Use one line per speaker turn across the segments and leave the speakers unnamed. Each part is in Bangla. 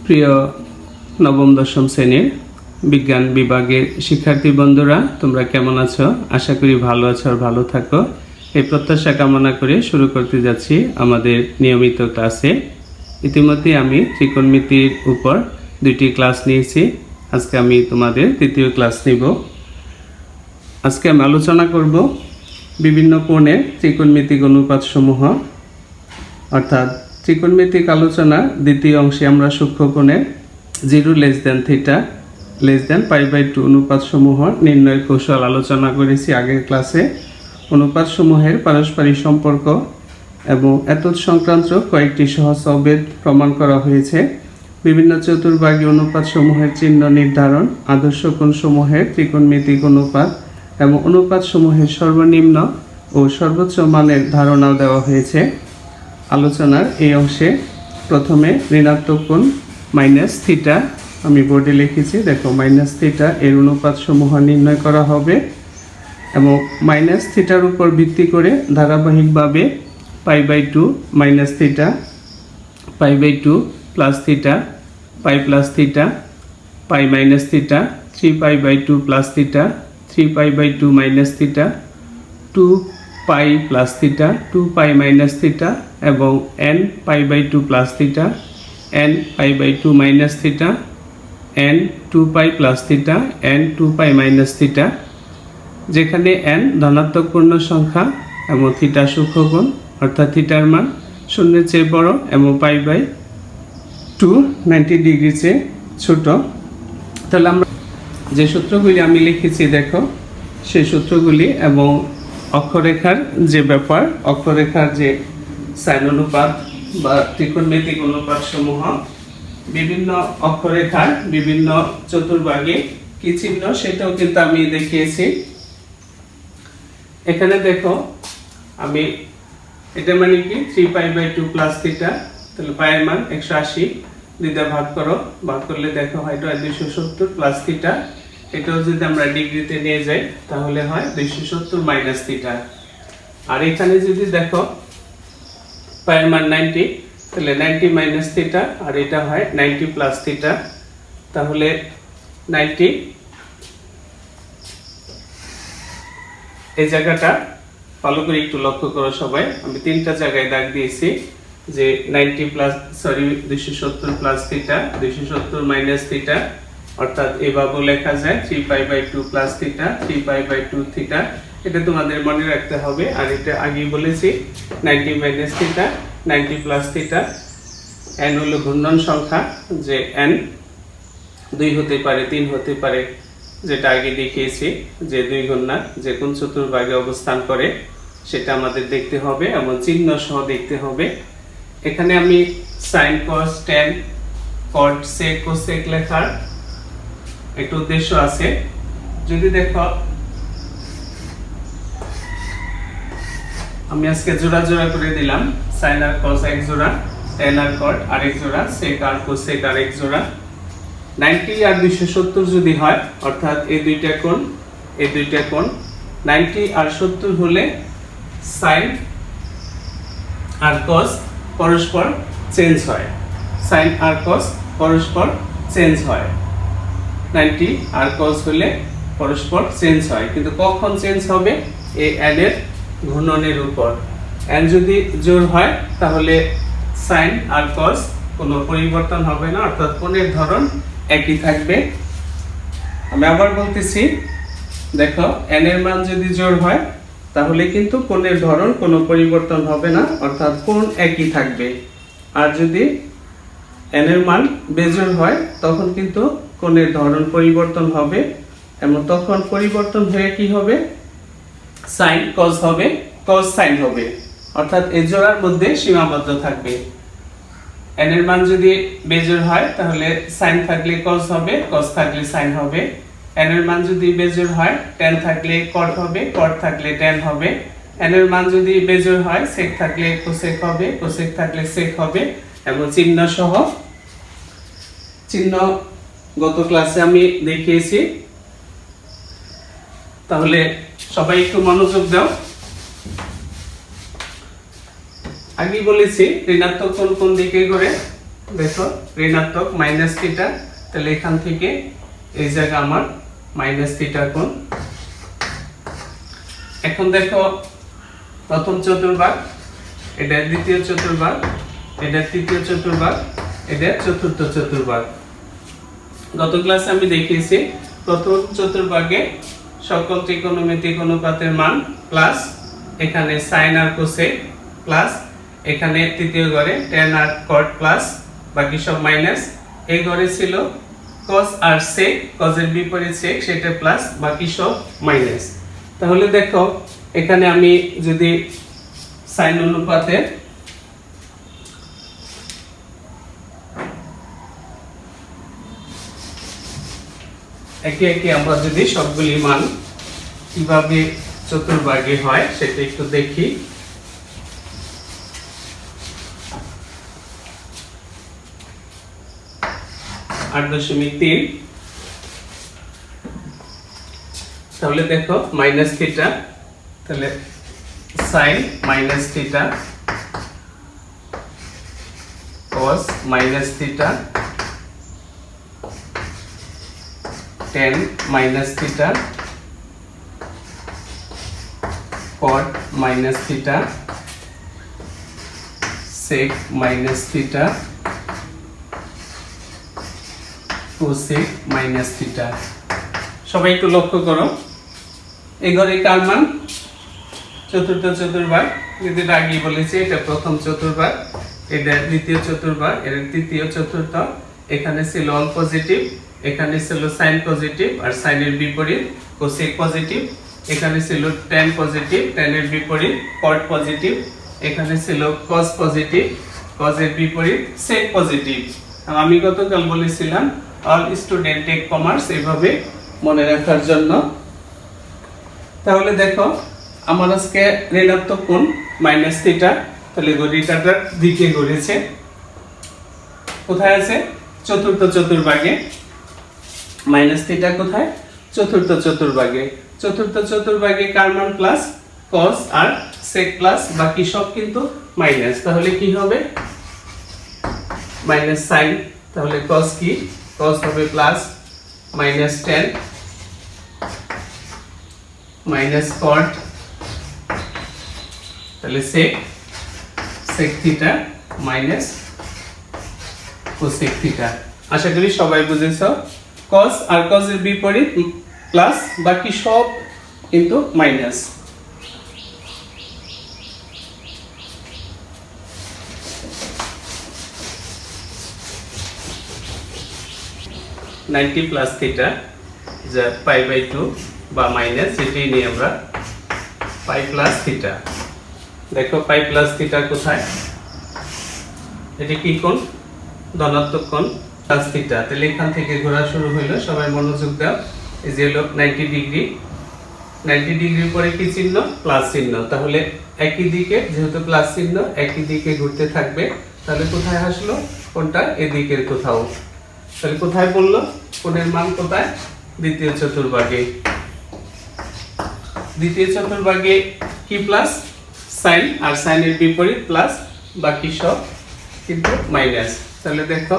প্রিয় নবম দশম শ্রেণীর বিজ্ঞান বিভাগের শিক্ষার্থী বন্ধুরা, তোমরা কেমন আছো? আশা করি ভালো আছো আর ভালো থাকো, এই প্রত্যাশা কামনা করে শুরু করতে যাচ্ছি আমাদের নিয়মিত ক্লাসে। ইতিমধ্যে আমি ত্রিকোণমিতির উপর 2টি ক্লাস নিয়েছি। আজকে আমি তোমাদের তৃতীয় ক্লাস নিব। আজকে আমি আলোচনা করব বিভিন্ন কোণের ত্রিকোণমিতিক অনুপাত সমূহ, অর্থাৎ ত্রিকোণমিতিক আলোচনা দ্বিতীয় অংশে আমরা সূক্ষ্মকোণের 0 θ π/2 অনুপাত সমূহ নির্ণয়ের কৌশল আলোচনা করেছি আগের ক্লাসে। অনুপাত সমূহের পারস্পরিক সম্পর্ক এবং এতৎ সংক্রান্ত কয়েকটি সহজ অভেদ প্রমাণ করা হয়েছে। বিভিন্ন চতুর্ভাগী অনুপাত সমূহের চিহ্ন নির্ধারণ, আদর্শ কোণ সমূহের ত্রিকোণমিতিক অনুপাত এবং অনুপাত সমূহের সর্বনিম্ন ও সর্বোচ্চ মানের ধারণাও দেওয়া হয়েছে। আলোচনার এই অংশে প্রথমে ঋণাত্মক কোণ -θ, আমি বোর্ডে লিখেছি, দেখো -θ এর অনুপাত সমূহ নির্ণয় করা হবে এবং -θ উপর ভিত্তি করে ধারাবাহিকভাবে π/2 -θ, π/2 +θ, π+θ, π-θ, 3π/2 +θ, 3π/2 -θ, 2π +θ, 2π -θ এবং nπ/2 +θ, nπ/2 -θ, n 2π +θ, n 2π -θ, যেখানে n ধনাত্মক পূর্ণ সংখ্যা এবং θ সূক্ষ্মকোণ, অর্থাৎ θর মান 0-এর চেয়ে বড় এবং π/2 90 ডিগ্রি চেয়ে ছোট। তাহলে আমরা যে সূত্রগুলি আমি লিখেছি দেখো, সেই সূত্রগুলি এবং অক্ষরেখার যে ব্যাপার, অক্ষরেখার যে সাইন অনুপাত বা ত্রিকোণমিতিক অনুপাত সমূহ, বিভিন্ন অক্ষরেখার বিভিন্ন চতুর্ভাগে কি চিহ্ন সেটাও কিন্তু আমি দেখিয়েছি। এখানে দেখো আমি এটা মানে কি 3π/2 +θ, তাহলে π এর মান 180, 2 দিয়ে ভাগ করলে দেখো হয় 270 +θ। এটাও যদি আমরা ডিগ্রিতে নিয়ে যাই তাহলে হয় 270 -θ। আর এখানে যদি দেখো π এর মান 90, তাহলে 90 -θ, আর এটা হয় 90 +θ, তাহলে 90। এই জায়গাটা ভালো করে একটু লক্ষ্য করো সবাই, আমি 3টা জায়গায় দাগ দিয়েছি যে 270 +θ, 270 -θ, অর্থাৎ এভাবেও লেখা যায় 3π/2 +θ, 3π/2 θ। এটা তোমাদের মনে রাখতে হবে। আর এটা আগেই বলেছি 90 -θ, 90 +θ। n হলো ঘূর্ণন সংখ্যা, যে n 2 হতে পারে, 3 হতে পারে, যেটা আগে দেখিয়েছি যে 2 ঘূর্ণা যে কোন চতুর্ভাগে অবস্থান করে সেটা আমাদের দেখতে হবে এবং চিহ্ন সহ দেখতে হবে। এখানে আমি sin, cos, tan, cot, sec, cosec লেখার একটা উদ্দেশ্য আছে। যদি দেখো আমি আজকে জোড়া জোড়া করে দিলাম, sin আর cos এক জোড়া, tan আর cot আরেক জোড়া, sec আর cosec আরেক জোড়া। 90 আর 270 যদি হয়, অর্থাৎ এই দুইটা কোণ 90 আর 70 হলে sin আর cos পরস্পর চেঞ্জ হয়, sin আর cos পরস্পর চেঞ্জ হয়। 90 আর cos হলে পরস্পর চেঞ্জ হয়, কিন্তু কখন চেঞ্জ হবে? এই n এর ঘূর্ণনের উপর। n যদি জোড় হয় তাহলে sin আর cos কোনো পরিবর্তন হবে না, অর্থাৎ কোণের ধরন একই থাকবে। আমি আবার বলতেছি, দেখো n এর মান যদি জোড় হয় তাহলে কিন্তু কোণের ধরন কোনো পরিবর্তন হবে না, অর্থাৎ কোণ একই থাকবে। আর যদি n এর মান বেজোড় হয় তখন কিন্তু কোণের ধরন পরিবর্তন হবে এবং তখন পরিবর্তন হয়ে কি হবে? sin cos হবে, cos sin হবে, অর্থাৎ এই জোড়ার মধ্যে সীমাবদ্ধ থাকবে। n এর মান যদি বেজোড় হয় তাহলে sin থাকলে cos হবে, cos থাকলে sin হবে। n এর মান যদি বেজোড় হয় tan থাকলে cot হবে, cot থাকলে tan হবে। n এর মান যদি বেজোড় হয় sec থাকলে cosec হবে, cosec থাকলে sec হবে এবং চিহ্ন সহ। চিহ্ন গত ক্লাসে আমি দেখিয়েছি, তাহলে সবাই একটু মনোযোগ দাও। আগেই বলেছি ঋণাত্মক কোণ কোন দিকে করে, দেখো ঋণাত্মক মাইনাস থিটা, তাহলে এখান থেকে এই জায়গা আমার মাইনাস থিটা কোণ। এখন দেখো প্রথম চতুর্ভাগ, এটা দ্বিতীয় চতুর্ভাগ, এটা তৃতীয় চতুর্ভাগ, এটা চতুর্থ চতুর্ভাগ। গত ক্লাসে আমি দেখিয়েছি প্রথম চতুর্ভাগে সকল ত্রিকোণমিতিক অনুপাতের মান প্লাস, এখানে সাইন আর কোসেক প্লাস, এখানে তৃতীয় ঘরে tan আর cot প্লাস, বাকি সব মাইনাস। এই ঘরে ছিল cos আর sec, cos এর বিপরীত sec সেটা প্লাস, বাকি সব মাইনাস। তাহলে দেখো এখানে আমি যদি সাইন অনুপাতের একে একে আমরা যদি সবগুলি মান কিভাবে চতুর্ভাগে হয় সেটা একটু দেখি। আট দশমিক তিন, তাহলে দেখো মাইনাস থিটা, তাহলে sine minus theta, cos minus theta, tan minus theta, cot minus theta, sec minus theta, cosec minus theta. সবাই একটু লক্ষ্য করো এই ঘরে কার মান? চতুর্থ চতুর্ভাগ, যদি আগেই বলেছি এটা প্রথম চতুর্ভাগ, এটা দ্বিতীয় চতুর্ভাগ, এর তৃতীয় চতুর্থ। এখানে ছিল অল পজিটিভ, এখানে ছিল সাইন পজিটিভ আর সাইনের বিপরীত কোসেক পজিটিভ, এখানে ছিল tan পজিটিভ, tan এর বিপরীত cot পজিটিভ, এখানে ছিল cos পজিটিভ, cos এর বিপরীত sec পজিটিভ। আমি গতকাল বলেছিলাম অল স্টুডেন্ট টেক কমার্স এভাবে মনে রাখার জন্য। তাহলে দেখো আমার আজকে ঋণাত্মক কোণ মাইনাস থিটা, তাহলে ঘড়িটার দিকে ঘুরেছে। কোথায় আছে? চতুর্থ চতুর্ভাগে। মাইনাস থিটা কোথায়? চতুর্থ চতুর্ভাগে। চতুর্থ চতুর্ভাগে কার মান প্লাস? cos আর sec প্লাস, বাকি সব কিন্তু মাইনাস। তাহলে কি হবে? মাইনাস সাইন, তাহলে cos কি? cos হবে plus, minus tan, minus cot, তাহলে sec, sec theta minus cosec theta. আশা করি সবাই বুঝেছো। cos আর cos এর বিপরীত প্লাস, বাকি সব কিন্তু মাইনাস। নাইনটি প্লাস থিটা যা π/2 বা মাইনাস, যেটাই নিয়ে আমরা পাই প্লাস থিটা। দেখো পাই প্লাস থিটা কোথায়? এটা কি কোণ? ধনাত্মক কোণ প্লাস থিটা। তাহলে এখান থেকে ঘোরা শুরু হইলো, সবাই মনোযোগ দাও। এই যে হলো 90 ডিগ্রি, 90 ডিগ্রির পরে কি চিহ্ন? প্লাস চিহ্ন। তাহলে একই দিকে, যেহেতু প্লাস চিহ্ন একই দিকে ঘুরতে থাকবে, তাহলে কোথায় আসলো কোণটা? এদিকের কোথাও। তাহলে কোথায় পড়লো? কোণের মান কোথায়? দ্বিতীয় চতুর্ভাগে। দ্বিতীয় চতুর্ভাগে কি প্লাস? সাইন, আর সাইনের বিপরীত প্লাস, বাকি সব কিন্তু মাইনাস। তাহলে দেখো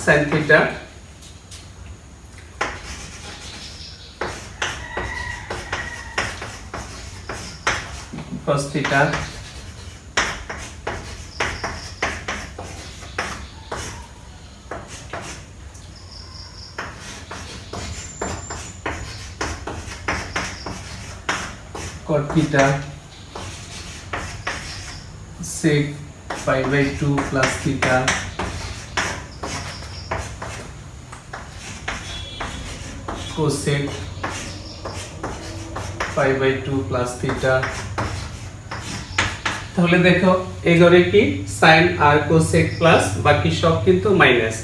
sine theta cos theta cot theta sec π/2 plus theta cosec π/2 plus theta। তাহলে দেখো এই ঘরে কি sin আর cosec প্লাস, বাকি সব কিন্তু মাইনাস।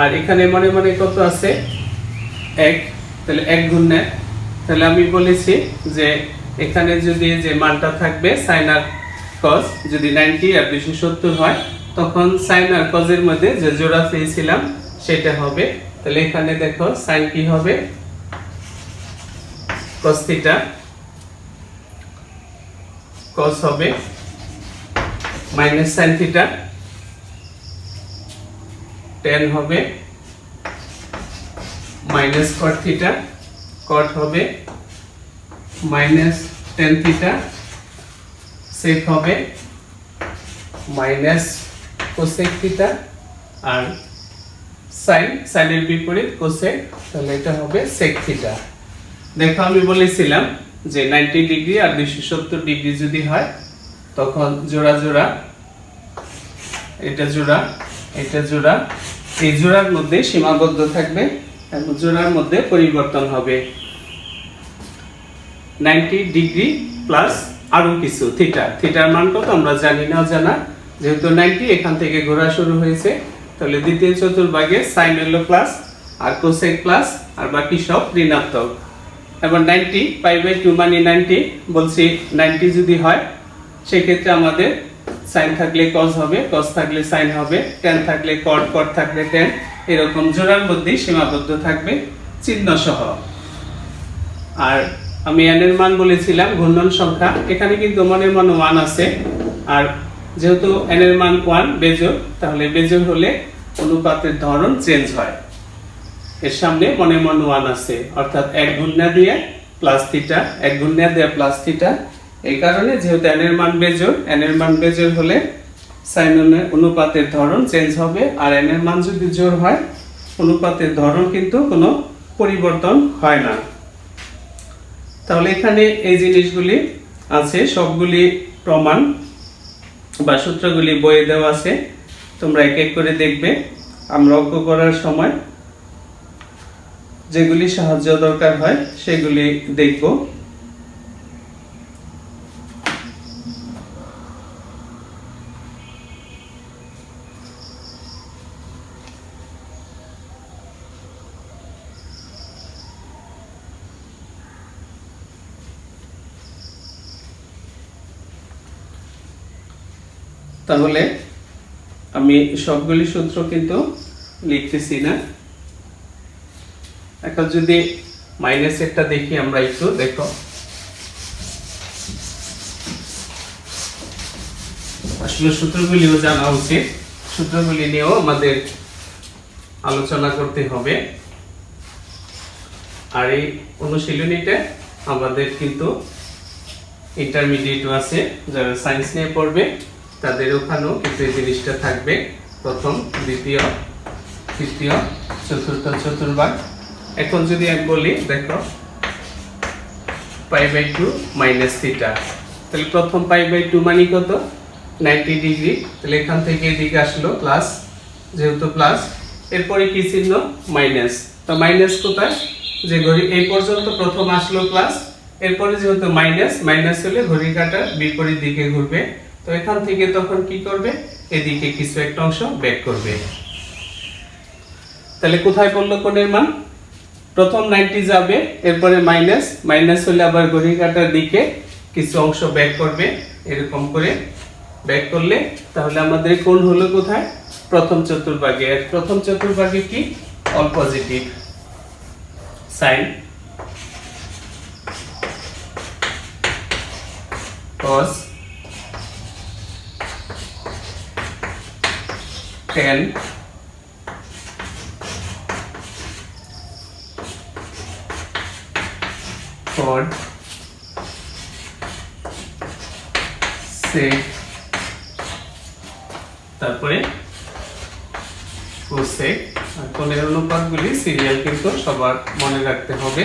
আর এখানে মনে মনে কত আছে? 1, তাহলে 1 গুণ 1। তাহলে আমি বলেছি যে এখানে যদি যে মানটা থাকবে sin আর cos যদি 90 আর 270 হয়, তখন sin আর cos এর মধ্যে যে জোড়া পেয়েছিলাম সেটা হবে। তাহলে এখানে দেখো sin কি হবে? cos থিটা, cos হবে মাইনাস sin থিটা, tan হবে মাইনাস cot থিটা, cot হবে মাইনাস tan থিটা, sec হবে মাইনাস cosec থিটা, আর sin এর বিপরীত cosec, তাহলে এটা হবে sec থিটা। দেখো আমি বলেছিলাম যে 90 ডিগ্রি আর 270 ডিগ্রি যদি হয় তখন জোড়া জোড়া, এটা জোড়া এটা জোড়া, এই জোড়ার মধ্যে সীমাবদ্ধ থাকবে এবং জোড়ার মধ্যে পরিবর্তন হবে। 90 ডিগ্রি প্লাস আরো কিছু থিটা, থিটার মানটা তো আমরা জানি না, জানা যেহেতু 90 এখান থেকে ঘোরা শুরু হয়েছে, তাহলে দ্বিতীয় চতুর্ভাগে sin হলো প্লাস আর cosec প্লাস আর বাকি সব ঋণাত্মক। এবার 90 π/2 মানে 90 বলছি, 90 যদি হয় সেই ক্ষেত্রে আমাদের sin থাকলে cos হবে, cos থাকলে sin হবে, tan থাকলে cot, cot থাকলে tan, এরকম জোড়ার মধ্যে সীমাবদ্ধ থাকবে চিহ্ন সহ। আর আমি n এর মান বলেছিলাম ঘূর্ণন সংখ্যা, এখানে কিন্তু মনের মান 1 আছে, আর যেহেতু n এর মান 1 বেজোড়, তাহলে বেজোড় হলে অনুপাতের ধরন চেঞ্জ হয়। এর সামনে মনে মন 1 আছে, অর্থাৎ 1 গুণনা দিয়ে প্লাস থিটা, 1 গুণনা দিয়ে প্লাস থিটা। এই কারণে যেহেতু n এর মান বেজোড়, n এর মান বেজোড় হলে sin এর অনুপাতের ধরন চেঞ্জ হবে, আর n এর মান যদি জোড় হয় অনুপাতের ধরন কিন্তু কোনো পরিবর্তন হয় না। তাহলে এখানে এই জিনিসগুলি আছে, সবগুলি প্রমাণ বা সূত্রগুলি বইয়ে দেওয়া আছে, তোমরা এক এক করে দেখবে। আমরা অঙ্ক করার সময় যেগুলি সাহায্য দরকার হয় সেগুলি দেখব। তাহলে আমি সবগুলি সূত্র কিন্তু লিখতেছি না। এখন যদি মাইনাস একটা দেখি আমরা একটু, দেখো আসলে সূত্রগুলিও জানা উচিত, সূত্রগুলি নিয়েও আমাদের আলোচনা করতে হবে। আর এই অনুশীলনীটা আমাদের কিন্তু ইন্টারমিডিয়েটও আছে, যারা সায়েন্স নিয়ে পড়বে তাদের ওখানেও কিন্তু এই জিনিসটা থাকবে। প্রথম, দ্বিতীয়, তৃতীয়, চতুর্থ চতুর্ভাগ। এখন যদি আমি বলি দেখো π/2 মাইনাস থিটা, তাহলে প্রথম π/2 মানে কত? 90 ডিগ্রি, তাহলে এখান থেকে এদিকে আসলো প্লাস, যেহেতু প্লাস এরপরে কি চিহ্ন? মাইনাস। তো মাইনাস কোথায়? যে ঘড়ি এই পর্যন্ত প্রথম আসলো প্লাস, এরপরে যেহেতু মাইনাস, মাইনাস হলে ঘড়ির কাঁটা বিপরীত দিকে ঘুরবে, তো এখান থেকে তখন কি করবে? এদিকে কিছু একটা অংশ ব্যাক করবে। তাহলে কোথায় পড়লো কোণের মান? প্রথম 90 যাবে, এরপরে মাইনাস, মাইনাস হলে আবার ঘড়ির কাঁটার দিকে কিছু অংশ ব্যাক করবে, এরকম করে ব্যাক করলে তাহলে আমাদের কোণ হলো কোথায়? প্রথম চতুর্ভাগে। আর প্রথম চতুর্ভাগে কি? All positive. sin cos tan cot sec, তারপরে cosec। আর কোণের অনুপাতগুলি সিরিয়াল কিন্তু সবার মনে রাখতে হবে।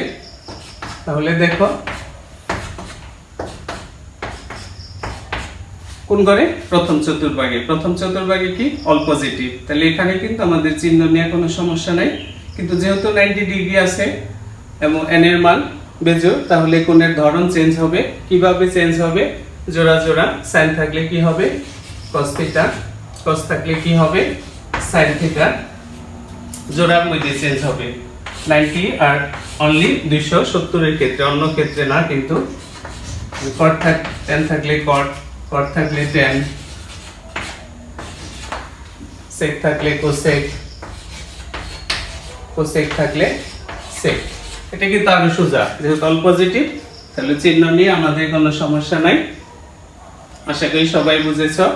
তাহলে দেখো কোন ঘরে? প্রথম চতুর্ভাগে। প্রথম চতুর্ভাগে কি? All positive. তাহলে এখানে কিন্তু আমাদের চিহ্ন নিয়ে কোনো সমস্যা নাই, কিন্তু যেহেতু 90 ডিগ্রি আছে এবং n এর মান বেজোড়, তাহলে কোণের ধরন চেঞ্জ হবে। কিভাবে চেঞ্জ হবে? জোড়া জোড়া। sin থাকলে কি হবে? cos থিটা, cos থাকলে কি হবে? sin থিটা, জোড়ার মধ্যে চেঞ্জ হবে। 90 আর অনলি 270 এর ক্ষেত্রে, অন্য ক্ষেত্রে না। কিন্তু cot tan থাকলে cot, cot থাকলে tan, sec থাকলে cosec, cosec থাকলে sec। এটা কিন্তু আরো সোজা, যেহেতু অল পজিটিভ, তাহলে চিহ্ন নিয়ে আমাদের কোনো সমস্যা নাই। আশা করি সবাই বুঝেছো।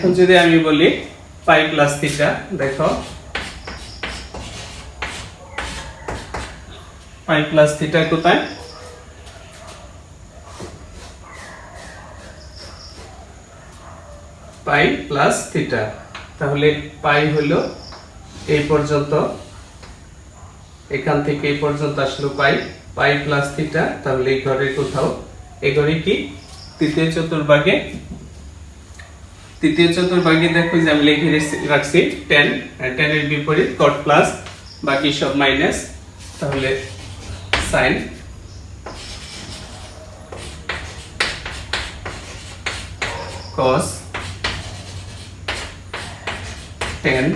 এখন যদি আমি বলি পাই প্লাস থিটা, দেখো পাই প্লাস থিটা কোথায়? পাই প্লাস থিটা, তাহলে পাই হলো এই পর্যন্ত, এখান থেকে এই পর্যন্ত আসলো পাই, পাই প্লাস থিটা, তাহলে এই ঘরের কোথাও, এই ঘরে কি তৃতীয় চতুর্ভাগে, তৃতীয় চতুর্ভাগে দেখো যে আমি লিখে রাখছি tan, আর tan এর বিপরীত cot প্লাস, বাকি সব মাইনাস, তাহলে sin cos tan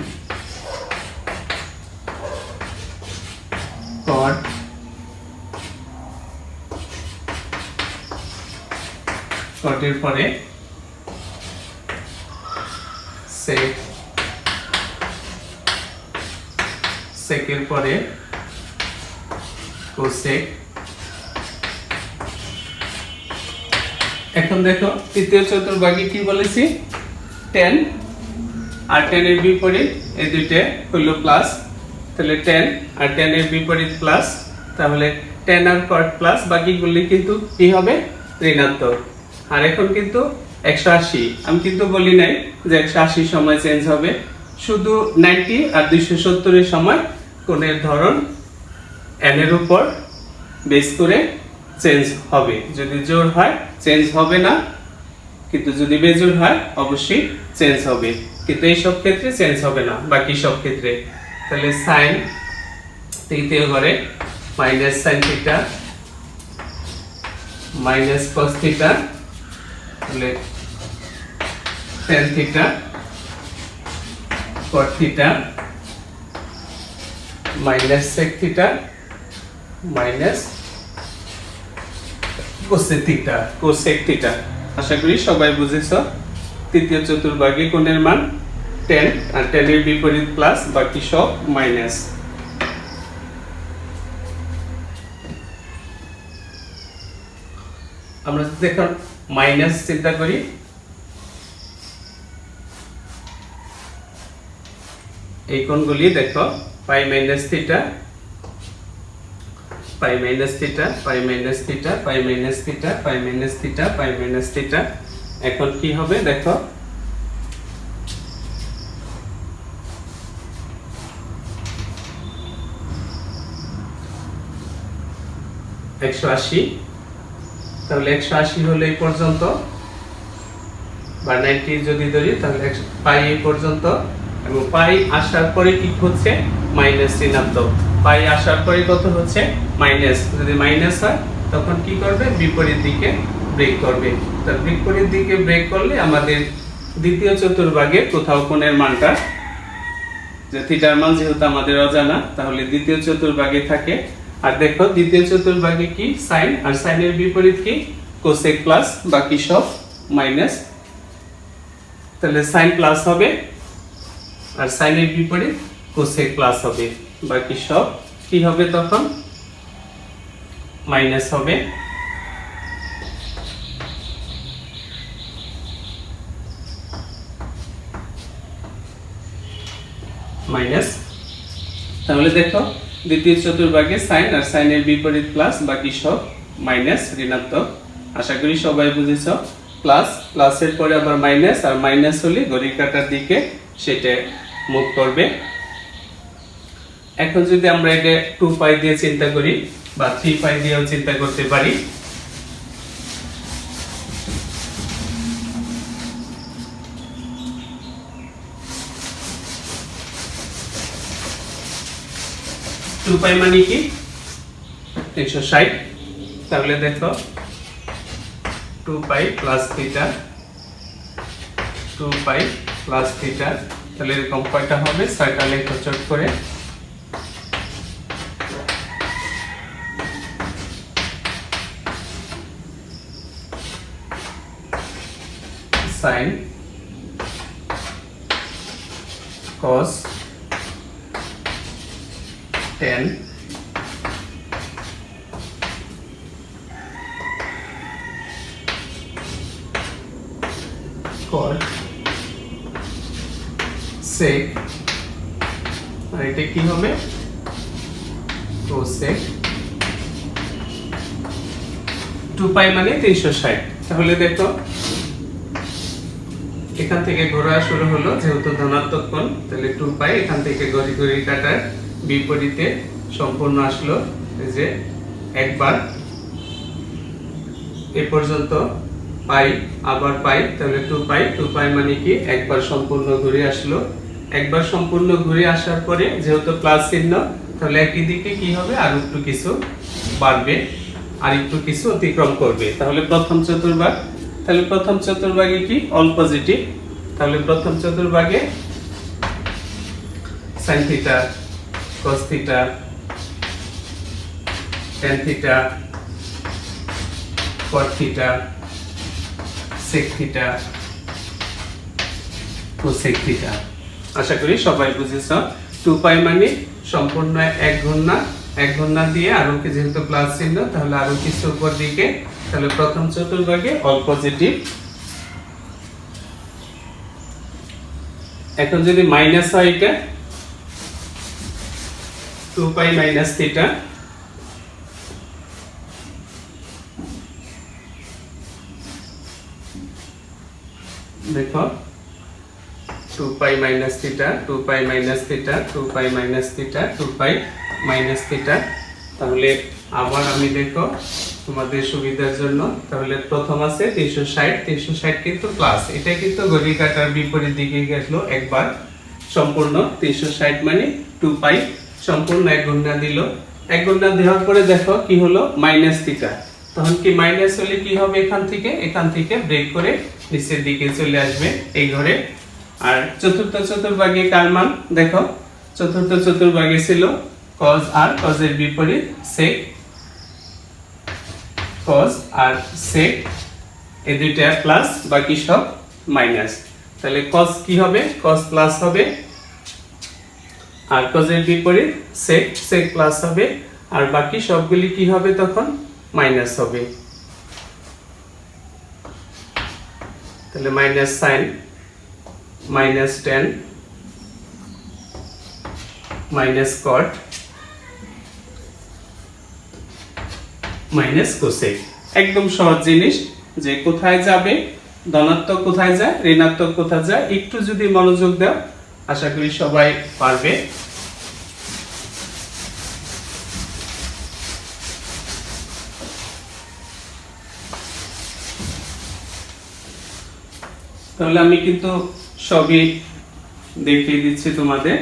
cot cot এর পরে sec, sec এর পরে cosec। এখন দেখো তৃতীয় চতুর্ভাগে কি বলেছি, tan আর tan এর বিপরীত, এই দুইটা হলো প্লাস, তাহলে tan আর tan এর বিপরীত প্লাস, তাহলে tan আর cot প্লাস, বাকিগুলি কিন্তু কি হবে ঋণাত্মক। আর এখন কিন্তু 180, আমি কিন্তু বলি নাই যে 180 সময় চেঞ্জ হবে, শুধু 90 আর 270 এর সময় কোণের ধরন n এর উপর বেস করে চেঞ্জ হবে। যদি জোড় হয় চেঞ্জ হবে না, কিন্তু যদি বেজোড় হয় অবশ্যই চেঞ্জ হবে, কিন্তু এই সব ক্ষেত্রে চেঞ্জ হবে না, বাকি সব ক্ষেত্রে। তাহলে sin তৃতীয় ঘরে minus sin theta minus cos theta, তাহলে tan theta cot theta minus sec theta minus cosec theta, cosec theta. আশা করি সবাই বুঝেছো। তৃতীয় চতুর্ভাগে কোণের মান tan, আর tan এর বিপরীত প্লাস, বাকি সব মাইনাস। আমরা যদি এখন মাইনাস চিন্তা করি, এই কোণগুলি দেখো পাই মাইনাস থিটা, পাই মাইনাস থিটা, পাই মাইনাস থিটা, পাই মাইনাস থিটা, পাই মাইনাস থিটা, পাই মাইনাস থিটা। এখন কি হবে দেখো, একশো আশি, তাহলে 180 হলো এই পর্যন্ত, বা 90 যদি ধরি তাহলে পাই এই পর্যন্ত, এবং পাই আসার পরে কি হচ্ছে মাইনাস ঋণাত্মক, পাই আসার পরে কত হচ্ছে মাইনাস, যদি মাইনাস হয় তখন কি করবে বিপরীত দিকে ব্রেক করবে। তার বিপরীত দিকে ব্রেক করলে আমাদের দ্বিতীয় চতুর্ভাগে কোথাও কোণের মানটা, যে থিটার মান যেহেতু আমাদের অজানা, তাহলে দ্বিতীয় চতুর্ভাগে থাকে। আর দেখো দ্বিতীয় চতুর্ভাগে কি সাইন, আর সাইনের বিপরীত কি কোসেক প্লাস, বাকি সব মাইনাস, তাহলে সাইন প্লাস হবে আর সাইনের বিপরীত কোসেক প্লাস হবে, বাকি সব কি হবে তখন মাইনাস হবে। মাইনাস, তাহলে দেখো দ্বিতীয় চতুর্ভাগে সাইন আর সাইনের বিপরীত প্লাস, বাকি সব মাইনাস ঋণাত্মক। আশা করি সবাই বুঝেছো। প্লাস, প্লাসের পরে আবার মাইনাস, আর মাইনাস হলে ঘড়ির কাঁটার দিকে সেটা মুভ করবে। এখন যদি আমরা এটা 2 পাই দিয়ে চিন্তা করি, বা 3 পাই দিয়েও চিন্তা করতে পারি, টু পাই মানে কি 360, তাহলে দেখো 2 পাই প্লাস থিটা, 2 পাই প্লাস থিটা, তাহলে এরকম কয়টা হবে 6টা লেখো চট করে। সাইন cos tan cot সেক, আর এটা কি হবে কোসেক। 2 পাই মানে 360। তাহলে দেখো এখান থেকে ঘোরা শুরু হলো, যেহেতু ধনাত্মক কোণ, তাহলে 2 পাই এখান থেকে ঘড়ি কাটার বিপরীতে সম্পূর্ণ আসলো, এই যে একবার এ পর্যন্ত পাই, আবার পাই, তাহলে 2 পাই মানে কি একবার সম্পূর্ণ ঘুরে আসলো। একবার সম্পূর্ণ ঘুরে আসার পরে যেহেতু প্লাস চিহ্ন, তাহলে একই দিকে কি হবে আর একটু কিছু বাড়বে, আর একটু কিছু অতিক্রম করবে। তাহলে প্রথম চতুর্ভাগে কি অল পজিটিভ, তাহলে প্রথম চতুর্ভাগে sin theta, cos theta, tan theta, cot theta, sec theta, cosec theta. আশা করি সবাই বুঝেছো। 2 পাই মানে সম্পূর্ণ এক ঘূর্ণা দিয়ে আরো কি, যেহেতু প্লাস চিহ্ন তাহলে আরো কিছু উপর দিকে, তাহলে প্রথম চতুর্ভাগে অল পজিটিভ। এখন যদি মাইনাস হয়, এটা 2 পাই মাইনাস থিটা, দেখো 2 পাই মাইনাস থিটা, 2 পাই মাইনাস থিটা, 2 পাই মাইনাস থিটা, 2 পাই মাইনাস থিটা। তাহলে আবার আমি দেখো তোমাদের সুবিধার জন্য, তাহলে প্রথম আছে 360 কিন্তু প্লাস, এটা কিন্তু ঘড়ি কাটার বিপরীত দিকে গেল একবার সম্পূর্ণ। 360 মানে 2 পাই সম্পূর্ণ এক ঘূর্ণা দিল। এক ঘূর্ণা দেওয়ার পরে দেখো কি হলো মাইনাস থিটা, তখন কি মাইনাস হলে কি হবে, এখান থেকে ব্রেক করে নিচের দিকে চলে আসবে এই ঘরে। আর চতুর্থ চতুর্ভাগে কার মান দেখো, চতুর্থ চতুর্ভাগে ছিল cos আর cos এর বিপরীত sec, cos আর sec এই দুইটা প্লাস, বাকি সব মাইনাস। তাহলে cos কি হবে, cos প্লাস হবে, আর cos এর বিপরীত sec প্লাস হবে, আর বাকি সবগুলি কি হবে তখন মাইনাস হবে। তাহলে minus sin, minus tan, minus cot, minus cosec। একদম সহজ জিনিস, যে কোথায় যাবে ধনাত্মক, কোথায় যায় ঋণাত্মক, কোথায় যায় একটু যদি মনোযোগ দাও আশা করি সবাই পারবে। তাহলে আমি কিন্তু সবই দেখিয়ে দিচ্ছি তোমাদের।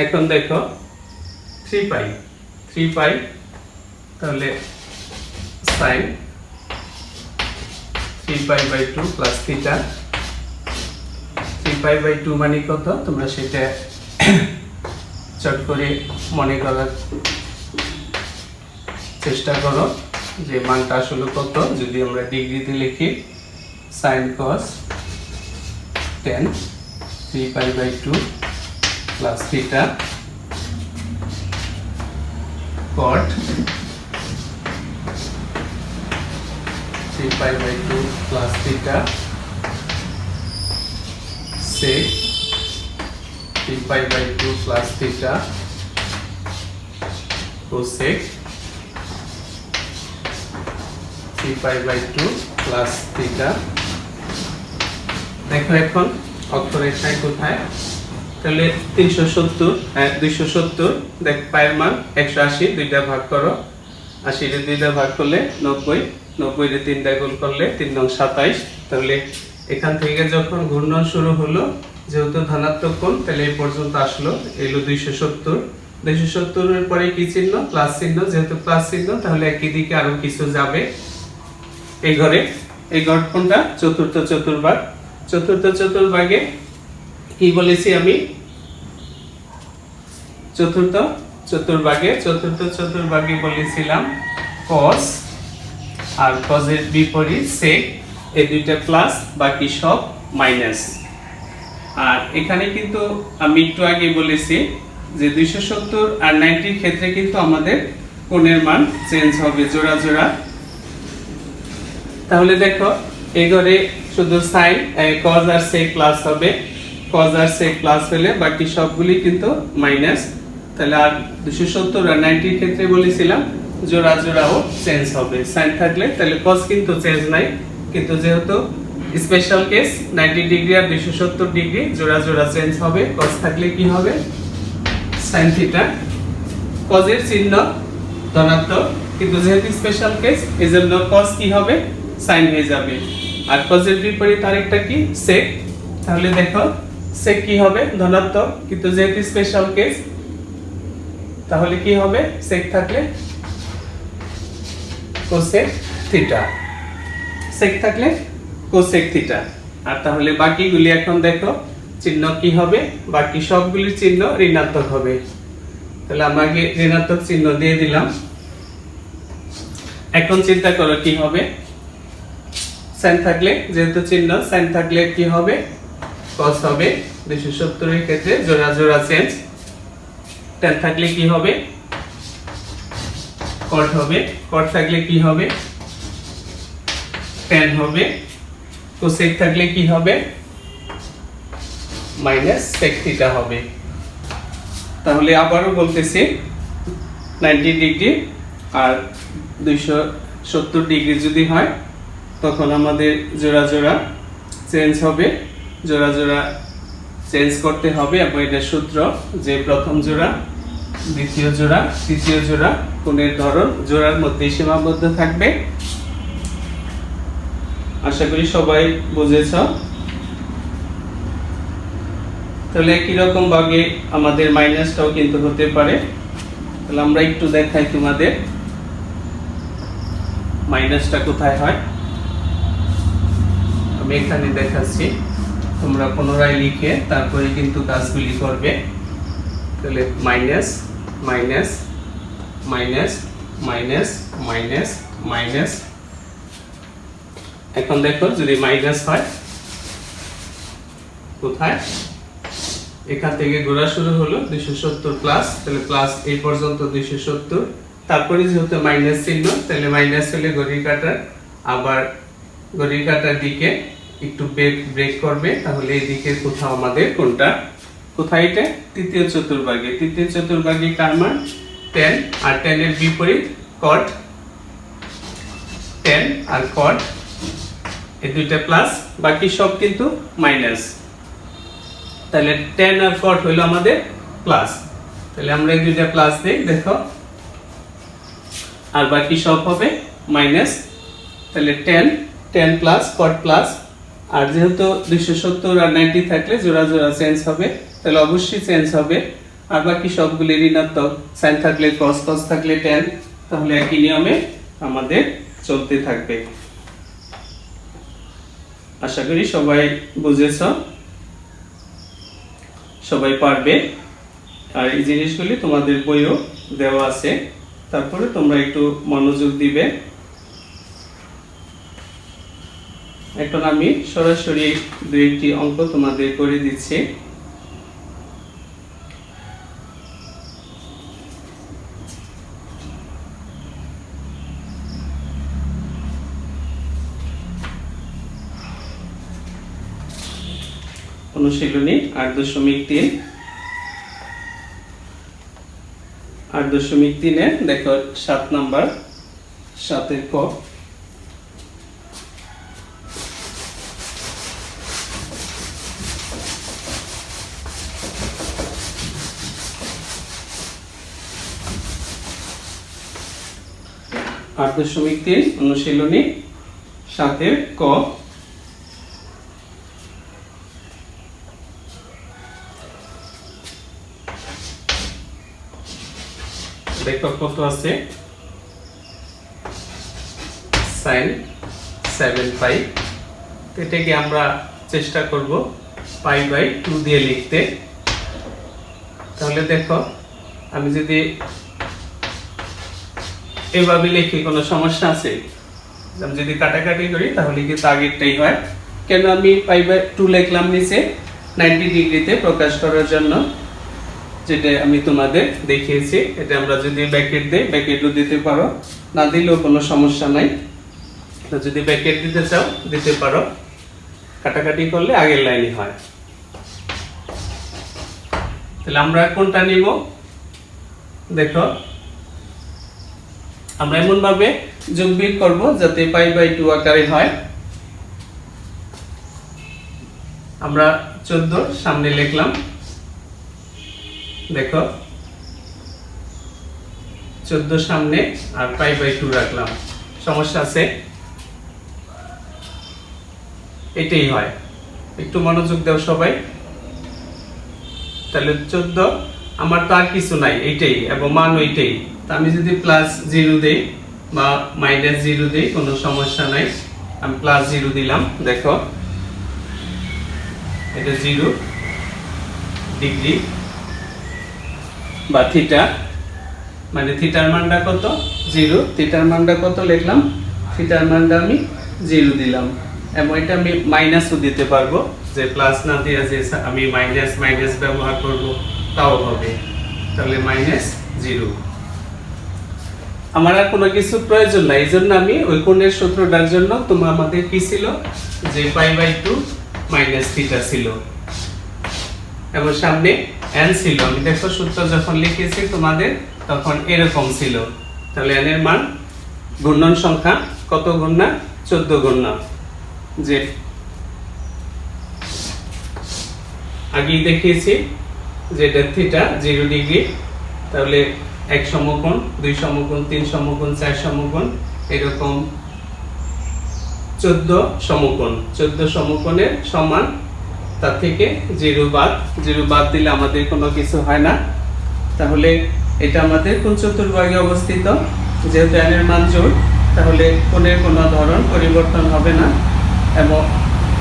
এখন দেখো 3 পাই, তাহলে sin 3 pi by 2 plus theta. 3 pi by 2 মানে কত, তোমরা সেটা চট করে মনে করার চেষ্টা করো যে মানটা আসলে কত। যদি আমরা ডিগ্রিতে লিখি sin cos tan 3 pi by 2 plus theta, cot 3 pi by 2 plus theta, sec 3 pi by 2 plus theta, cosec 3 pi by 2 plus theta. দেখো এখন অক্ষরেখায় কোথায়, তাহলে 270 দেখ পায়ের মান 180, দুইটা ভাগ করো, 80 রে দুইটা ভাগ করলে 90, 90 রে তিনটা গুণ করলে 3 নং 27। তাহলে এখান থেকে যখন ঘূর্ণন শুরু হলো, যেহেতু ধনাত্মক কোণ, তাহলে এই পর্যন্ত আসলো, এলো 270 এর পরে কি চিহ্ন, প্লাস চিহ্ন, যেহেতু প্লাস চিহ্ন তাহলে একই দিকে আরো কিছু যাবে এই ঘরে। এই ঘর কোনটা, চতুর্থ চতুর্ভাগে কি বলেছি আমি, চতুর্থ চতুর্ভাগে বলেছিলাম cos আর cos এর বিপরীত sec, এই দুইটা প্লাস, বাকি সব মাইনাস। আর এখানে কিন্তু আমি একটু আগে বলেছি যে 270 আর 90 এর ক্ষেত্রে কিন্তু আমাদের কোণের মান চেঞ্জ হবে জোড়া। তাহলে দেখো এই ঘরে শুধু সাইন কজ আর সেক প্লাস হবে, কজ আর সেক প্লাস হলে বাকি সবগুলি কিন্তু মাইনাস। তাহলে আর 270 আর 90 এর ক্ষেত্রে বলেছিলাম জোড়া জোড়াও চেঞ্জ হবে, সাইন থাকলে তাহলে কজ কিন্তু চেঞ্জ নাই, কিন্তু যেহেতু স্পেশাল কেস 90 ডিগ্রি আর 270 ডিগ্রি জোড়া জোড়া চেঞ্জ হবে, কজ থাকলে কি হবে সাইন থিটা। কজের চিহ্ন ধনাত্মক, কিন্তু যেহেতু স্পেশাল কেস এজন্য কজ কি হবে সাইন হয়ে যাবে। আর কজের বিপরীত আরেকটা কি সেক, তাহলে দেখো সেক কি হবে ধনাত্মক, কিন্তু যেহেতু স্পেশাল কেস তাহলে কি হবে সেক থাকলে কোসেক থিটা, সেক থাকলে কোসেক থিটা। আর তাহলে বাকিগুলি এখন দেখো চিহ্ন কি হবে, বাকি সবগুলির চিহ্ন ঋণাত্মক হবে। তাহলে আমাকে ঋণাত্মক চিহ্ন দিয়ে দিলাম। এখন চিন্তা করো কি হবে, সাইন থাকলে যেহেতু চিহ্ন সাইন থাকলে কি হবে কস হবে, 270 এর ক্ষেত্রে জোড়া জোড়া চেঞ্জ। tan থাকলে কি হবে কট হবে, কট থাকলে কি হবে tan হবে, কোসেক থাকলে কি হবে মাইনাস sec থিটা হবে। তাহলে আবারও বলতেছি 90 ডিগ্রি আর 270 ডিগ্রি যদি হয় তখন আমাদের জোড়া জোড়া চেঞ্জ হবে, জোড়া জোড়া চেঞ্জ করতে হবে। এবং এটা সূত্র যে প্রথম জোড়া দ্বিতীয় জোড়া তৃতীয় জোড়া কোণের ধরন জোড়ার মধ্যে সীমাবদ্ধ থাকবে। আশা করি সবাই বুঝেছ। তাহলে একই রকম ভাবে আমাদের মাইনাসটাও কিন্তু হতে পারে। তাহলে আমরা একটু দেখাই তোমাদের মাইনাসটা কোথায় হয়, আমি এখানে দেখাচ্ছি, তোমরা পুনরায় লিখে তারপরে কিন্তু কাজগুলি করবে। তাহলে minus minus minus minus minus minus. এখন দেখো যদি মাইনাস হয় কোথায়, এখান থেকে ঘোরা শুরু হলো 270 প্লাস, তাহলে প্লাস এই পর্যন্ত 270, তারপরে যেহেতু মাইনাস চিহ্ন তাহলে মাইনাস হলে ঘড়ির কাঁটার আবার ঘড়ির কাঁটার দিকে একটু ব্রেক করবে, তাহলে এই দিকে কোথাও আমাদের কোনটা কোথায় এটা তৃতীয় চতুর্ভাগে, তৃতীয় চতুর্ভাগে কার মান 10 আর 10 এর বিপরীত cot, 10 আর cot এই দুইটা প্লাস বাকি সব কিন্তু মাইনাস। তাহলে 10 আর cot হলো আমাদের প্লাস, তাহলে আমরা এই দুইটা প্লাস দেই দেখো, আর বাকি সব হবে মাইনাস। তাহলে 10 প্লাস cot প্লাস, আর যেহেতু 270 আর 90 থাকলে জোড়া জোড়া চেঞ্জ হবে, তাহলে অবশ্যই চেঞ্জ হবে। আর বাকি সবগুলি ঋণাত্মক, সাইন থাকলে cos, cos থাকলে tan, তাহলে একই নিয়মে আমাদের চলতে থাকবে। আশা করি সবাই বুঝেছ, সবাই পারবে। আর এই জিনিসগুলি তোমাদের বইও দেওয়া আছে, তারপরে তোমরা একটু মনোযোগ দিবে। এখন আমি সরাসরি দুই একটি অঙ্ক তোমাদের করে দিচ্ছি। অনুশীলনী 8.3, 8.3 দেখো 7 নাম্বার 7 ক। অনুশীলনী 7 ক। দেখো কত আছে, sin 7 পাই, এটাকে আমরা চেষ্টা করব π/2 দিয়ে লিখতে। তাহলে দেখো আমি যদি এভাবে লিখি কোনো সমস্যা আছে, আমি যদি কাটাকাটি করি তাহলে কি আগেরটাই হয়। কেন আমি π/2 লিখলাম নিচে 90 ডিগ্রিতে প্রকাশ করার জন্য, যেটা আমি তোমাদের দেখিয়েছি। এটা আমরা যদি ব্র্যাকেট দেই ব্র্যাকেটও দিতে পারো, না দিলেও কোনো সমস্যা নাই, যদি ব্র্যাকেট দিতে চাও দিতে পারো। কাটাকাটি করলে আগের লাইনই হয়। তাহলে আমরা কোনটা নিব? দেখো, আমরা এমন ভাবে যোগ বিয়োগ করব যাতে π/2 আকারে হয়। আমরা 14 সামনে লিখলাম, দেখো 14 সামনে আর π/2 রাখলাম। সমস্যা আছে? এটাই হয়, একটু মনোযোগ দাও সবাই। তাহলে 14, আমার তো আর কিছু নাই, এইটাই এবং মান ওইটাই। তা আমি যদি +0 দেই বা -0 দেই কোনো সমস্যা নাই। আমি +0 দিলাম, দেখো এটা 0 ডিগ্রি বা থিটা, মানে থিটার মানটা কত? 0। থিটার মানটা কত লিখলাম? থিটার মানটা আমি 0 দিলাম। এবং এটা আমি মাইনাসও দিতে পারবো, যে প্লাস না দিয়ে যে আমি মাইনাস মাইনাস ব্যবহার করব তাও হবে। তাহলে -0। আমার আর কোনো কিছু প্রয়োজন নাই, এই জন্য আমি ওই কোণের সূত্রটার জন্য আমাদের কি ছিল, যে π/2 - থিটা ছিল এবং সামনে n ছিল। আমি দেখো সূত্র যখন লিখেছি তোমাদের তখন এরকম ছিল। তাহলে n এর মান ঘূর্ণন সংখ্যা কত ঘূর্ণা? 14 ঘূর্ণা। যে আগেই দেখিয়েছি যে এটা থিটা 0 ডিগ্রি, তাহলে 1 সমকোণ, 2 সমকোণ, 3 সমকোণ, 4 সমকোণ, এরকম 14 সমকোণ। 14 সমকোণের সমান, তার থেকে 0 বাদ দিলে আমাদের কোনো কিছু হয় না। তাহলে এটা আমাদের কোন চতুর্ভাগে অবস্থিত? যেহেতু n এর মান জোড়, তাহলে কোণের কোনো ধরন পরিবর্তন হবে না। এবং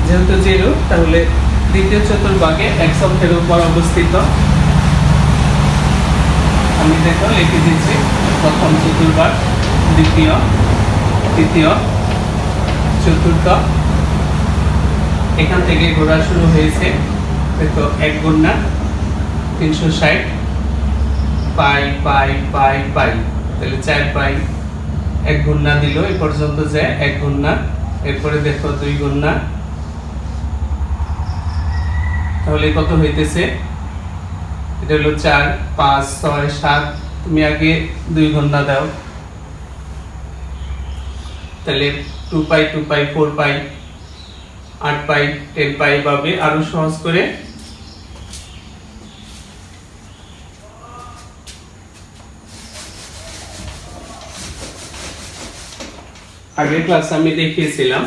যেহেতু 0, তাহলে দ্বিতীয় চতুর্ভাগে x অক্ষের উপর অবস্থিত। আমি দেখো লিখে দিচ্ছি, প্রথম চতুর্ভাগ, দ্বিতীয়, তৃতীয়, চতুর্থ। এখান থেকে ঘোরা শুরু হয়েছে, দেখো 1 গুণনা 360 পাই পাই পাই পাই, তাহলে 4 পাই। 1 গুণনা দিল, এই পর্যন্ত যায় 1 গুণনা। এরপরে দেখো 2 গুণনা, তাহলে কত হইতেছে? এটা হলো 4, 5, 6, 7। তুমি আগে 2 গুণনা দাও, তাহলে 2 পাই 2 পাই 4 পাই 8 পাই 10 পাই ভাবে আরো সহজ করে। আগের ক্লাসে আমি দেখিয়েছিলাম,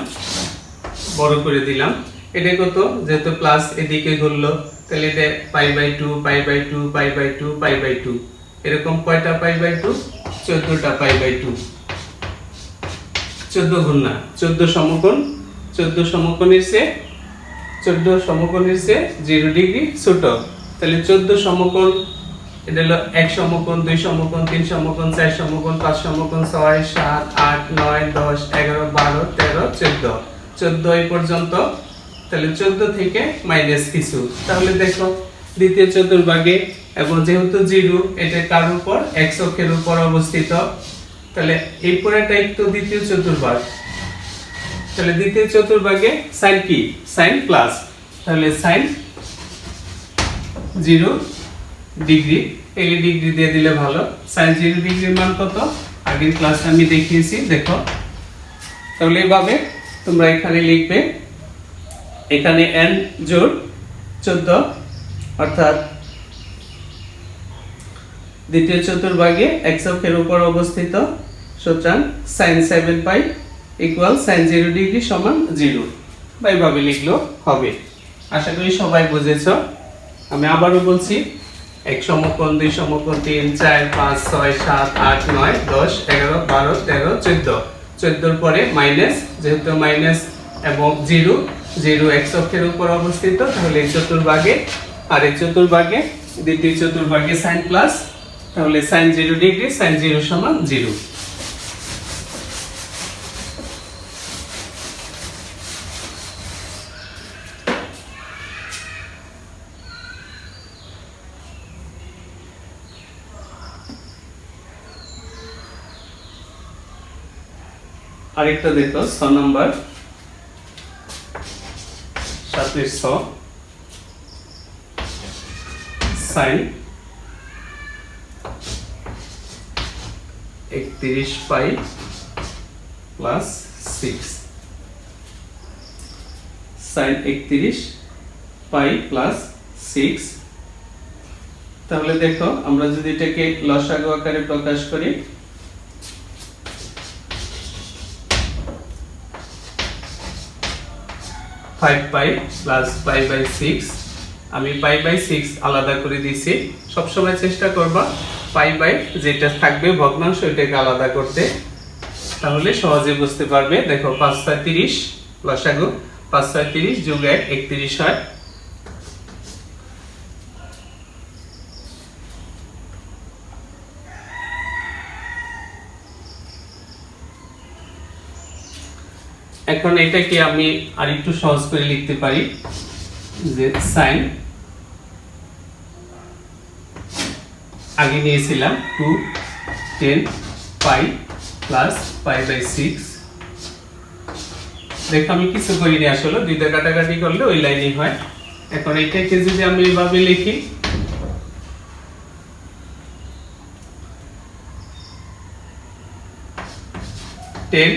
বড় করে দিলাম। এটা কত? যেহেতু প্লাস এদিকে ঘুরলো, তাহলে এটা π/2 π/2 π/2 π/2, এরকম কয়টা π/2? 14টা π/2। 14 ঘূর্ণা, 14 সমকোণ। 14 সমকোণের চেয়ে 0 ডিগ্রি ছোট। তাহলে 14 সমকোণ, এটা হলো 1 সমকোণ, 2 সমকোণ, 3 সমকোণ, 4 সমকোণ, 5 সমকোণ, 6, 7, 8, 9, 10, 11, 12, 13, 14। 14 এই পর্যন্ত। তাহলে 14 থেকে মাইনাস কিছু। তাহলে দেখো দ্বিতীয় চতুর্ভাগে, এবং যেহেতু 0, এটা কার উপর? x অক্ষের উপর অবস্থিত। তাহলে এই পুরোটা একটু দ্বিতীয় চতুর্ভাগ। তাহলে দ্বিতীয় চতুর্ভাগে সাইন কি? Sine plus. তাহলে সাইন 0 ডিগ্রি, এই ডিগ্রি দিয়ে দিলে ভালো। সাইন 0 ডিগ্রির মান কত? আগের ক্লাসে আমি দেখিয়েছি, দেখো। তাহলে এইভাবে তোমরা এখানে লিখবে, এখানে n জোড় 14, অর্থাৎ দ্বিতীয় চতুর্ভাগে x অক্ষের উপর অবস্থিত। সুতরাং sin 7 পাই ইকুয়াল sin 0 ডিগ্রি সমান 0। এইভাবে লিখলেও হবে। আশা করি সবাই বুঝেছো। আমি আবারও বলছি, 1 সমকোণ, 2 সমকোণ, 3, 4, 5, 6, 7, 8, 9, 10, 11, 12, 13, 14। 14 পরে মাইনাস, যেহেতু মাইনাস এবং 0 x অক্ষের উপর অবস্থিত, তাহলে এই চতুর্ভাগে, আর এই চতুর্ভাগে দ্বিতীয় চতুর্ভাগে সাইন প্লাস, তাহলে sin 0 ডিগ্রি, sin 0 সমান 0। আরেকটা দেখো 6 নম্বর। 7 sin 31 পাই প্লাস 6 sin 31 পাই প্লাস 6। তাহলে দেখো আমরা যদি এটাকে লসাগু আকারে প্রকাশ করি, 5 পাই প্লাস পাই বাই 6। আমি পাই বাই 6 আলাদা করে দিয়েছি। সবসময় চেষ্টা করবা পাই বাই যেটা থাকবে ভগ্নাংশ এটাকে আলাদা করতে, তাহলে সহজে বুঝতে পারবে। দেখো 5 6 30 লসাগু 5 6 30 যোগ 1 31 হয়। এখন এটাকে আমি আরেকটু সহজ করে লিখতে পারি যে sin, আগে নিয়েছিলাম 2 10 পাই প্লাস পাই বাই 6। দেখো আমি কিছু করিনি, আসলে দুইটা কাটাকাটি করলে ওই লাইনই হয়। এখন এটাকে যদি আমি এইভাবে লিখি, ten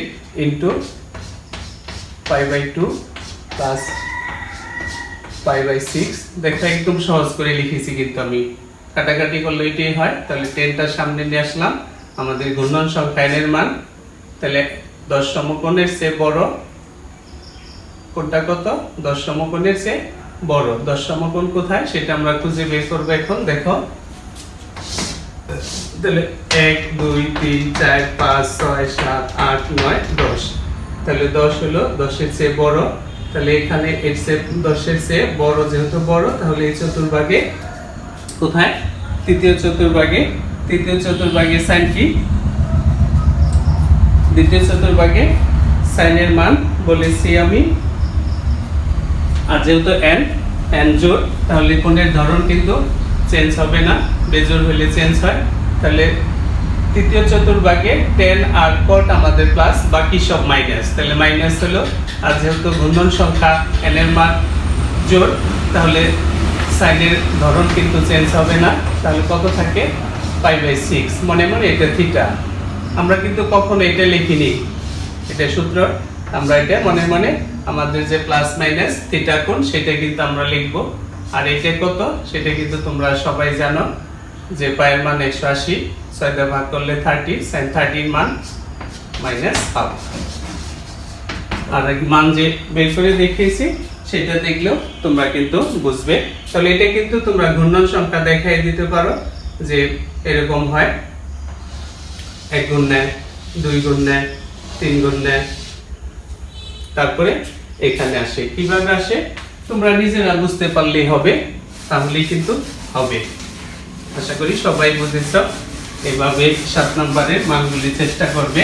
into pi by 2 plus pi by 6। দেখো একদম সহজ করে লিখেছি, কিন্তু আমি কাটাকাটি করলে এটাই হয়। তাহলে 10টার সামনে নিয়ে আসলাম, আমাদের ঘূর্ণন সংখ্যা n এর মান। তাহলে 10 সমকোণের চেয়ে বড় কোনটা? কত? 10 সমকোণের চেয়ে বড়। 10 সমকোণ কোথায় সেটা আমরা খুঁজে বের করব এখন। দেখো তাহলে 1 2 3 4 5 6 7 8 9 10। তাহলে 10 হলো 10 এর চেয়ে বড়। তাহলে এখানে এর চেয়ে 10 এর চেয়ে বড়, যেহেতু বড় তাহলে এই চতুর্ভাগে কোথায়? তৃতীয় চতুর্ভাগে। তৃতীয় চতুর্ভাগে sin কি? দ্বিতীয় চতুর্ভাগে sin এর মান বলেছি আমি। আর যেহেতু n জোড়, তাহলে কোণের ধরন কিন্তু চেঞ্জ হবে না, বেজোড় হলে চেঞ্জ হয়। তাহলে তৃতীয় চতুর্ভাগে tan আর cot আমাদের প্লাস, বাকি সব মাইনাস। তাহলে মাইনাস হলো, আর যেহেতু ঘূর্ণন সংখ্যা n এর মান জোড়, তাহলে sin এর ধরন কিন্তু চেঞ্জ হবে না। তাহলে কত থাকে? Pi by 6। মনে মনে এটা থিটা। আমরা কিন্তু কখনো এটা লিখিনি, এটা সূত্র। আমরা এটা মনে মনে আমাদের যে প্লাস মাইনাস থিটা কোণ সেটা কিন্তু আমরা লিখব। আর এটা কত সেটা কিন্তু তোমরা সবাই জানো, যে পায়ের মান 180, 6 দিয়ে ভাগ করলে 30, sin 30 এর মান মাইনাস হাফ। আর মান যে বের করে দেখিয়েছি সেটা দেখলেও তোমরা কিন্তু বুঝবে। তাহলে এটা কিন্তু তোমরা ঘূর্ণন সংখ্যা দেখাই দিতে পারো, যে এরকম হয় 1 গুণ নেয়, 2 গুণ নেয়, 3 গুণ নেয়, তারপরে এখানে আসে। কিভাবে আসে তোমরা নিজেরা বুঝতে পারলেই হবে, তাহলেই কিন্তু হবে। আশা করি সবাই বুঝেছ। এভাবে 7 নম্বরের মানগুলি চেষ্টা করবে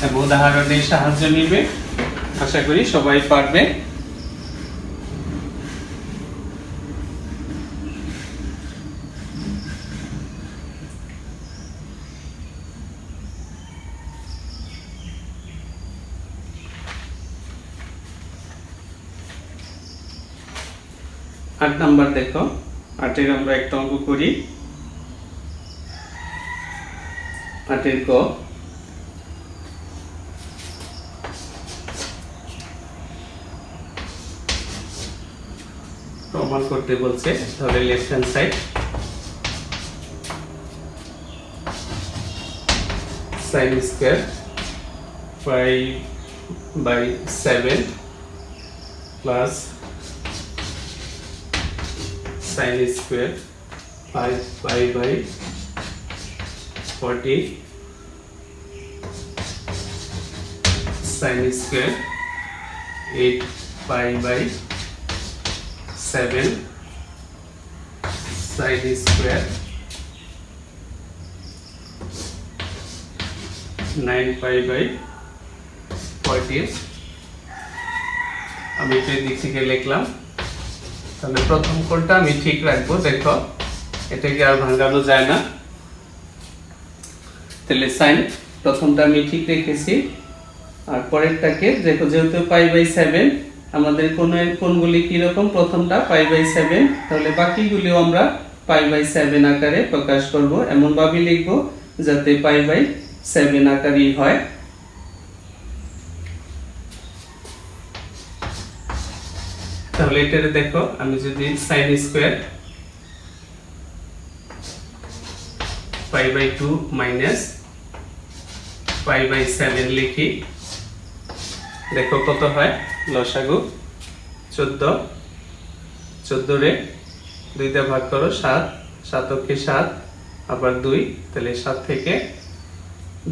এবং উদাহরণের সাহায্য নিবে। আশা করি সবাই পারবে। আট নাম্বার দেখো, 8-এর আমরা একটা অঙ্ক করি। 8-এর ক, প্রমাণ করতে বলছে। তাহলে left hand side sin square 5/7 plus sin square 5/40 sin square 8/7 sin square 9/40। আমি এই দিক থেকে লিখলাম। তাহলে প্রথম কোণটা আমি ঠিক রাখবো। দেখো এটাকে আর ভাঙানো যায় না। তাহলে sin প্রথমটা আমি ঠিক রেখেছি, আর পরেরটাকে দেখো যেহেতু π/7 আমাদের কোণগুলি কিরকম, প্রথমটা π/7, তাহলে বাকিগুলিও আমরা π/7 আকারে প্রকাশ করব, এমনভাবে লিখব যাতে π/7 আকারই হয়। তাহলে এটারে দেখো, আমি যদি sin স্কয়ার π/2 মাইনাস π/7 লিখি, দেখো কত হয়, লসাগু 14, 14 রে 2 দিয়ে ভাগ করো 7, 7 কে 7, আবার 2, তাহলে 7 থেকে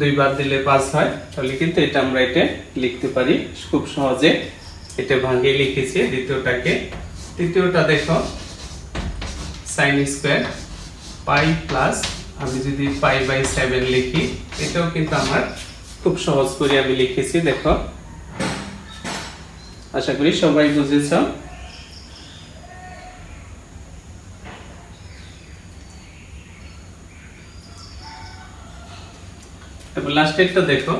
2 বাদ দিলে 5 হয়। তাহলে কিন্তু এটা আমরা এটা লিখতে পারি খুব সহজে, এটা ভাঙিয়ে লিখেছি দ্বিতীয়টাকে। তৃতীয়টা দেখো sin স্কয়ার π প্লাস, আমি যদি π/7 লিখি, এটাও কিন্তু আমার খুব সহজ করে আমি লিখেছি, দেখো। আশা করি সবাই বুঝেছ। এবার লাস্টেরটা দেখো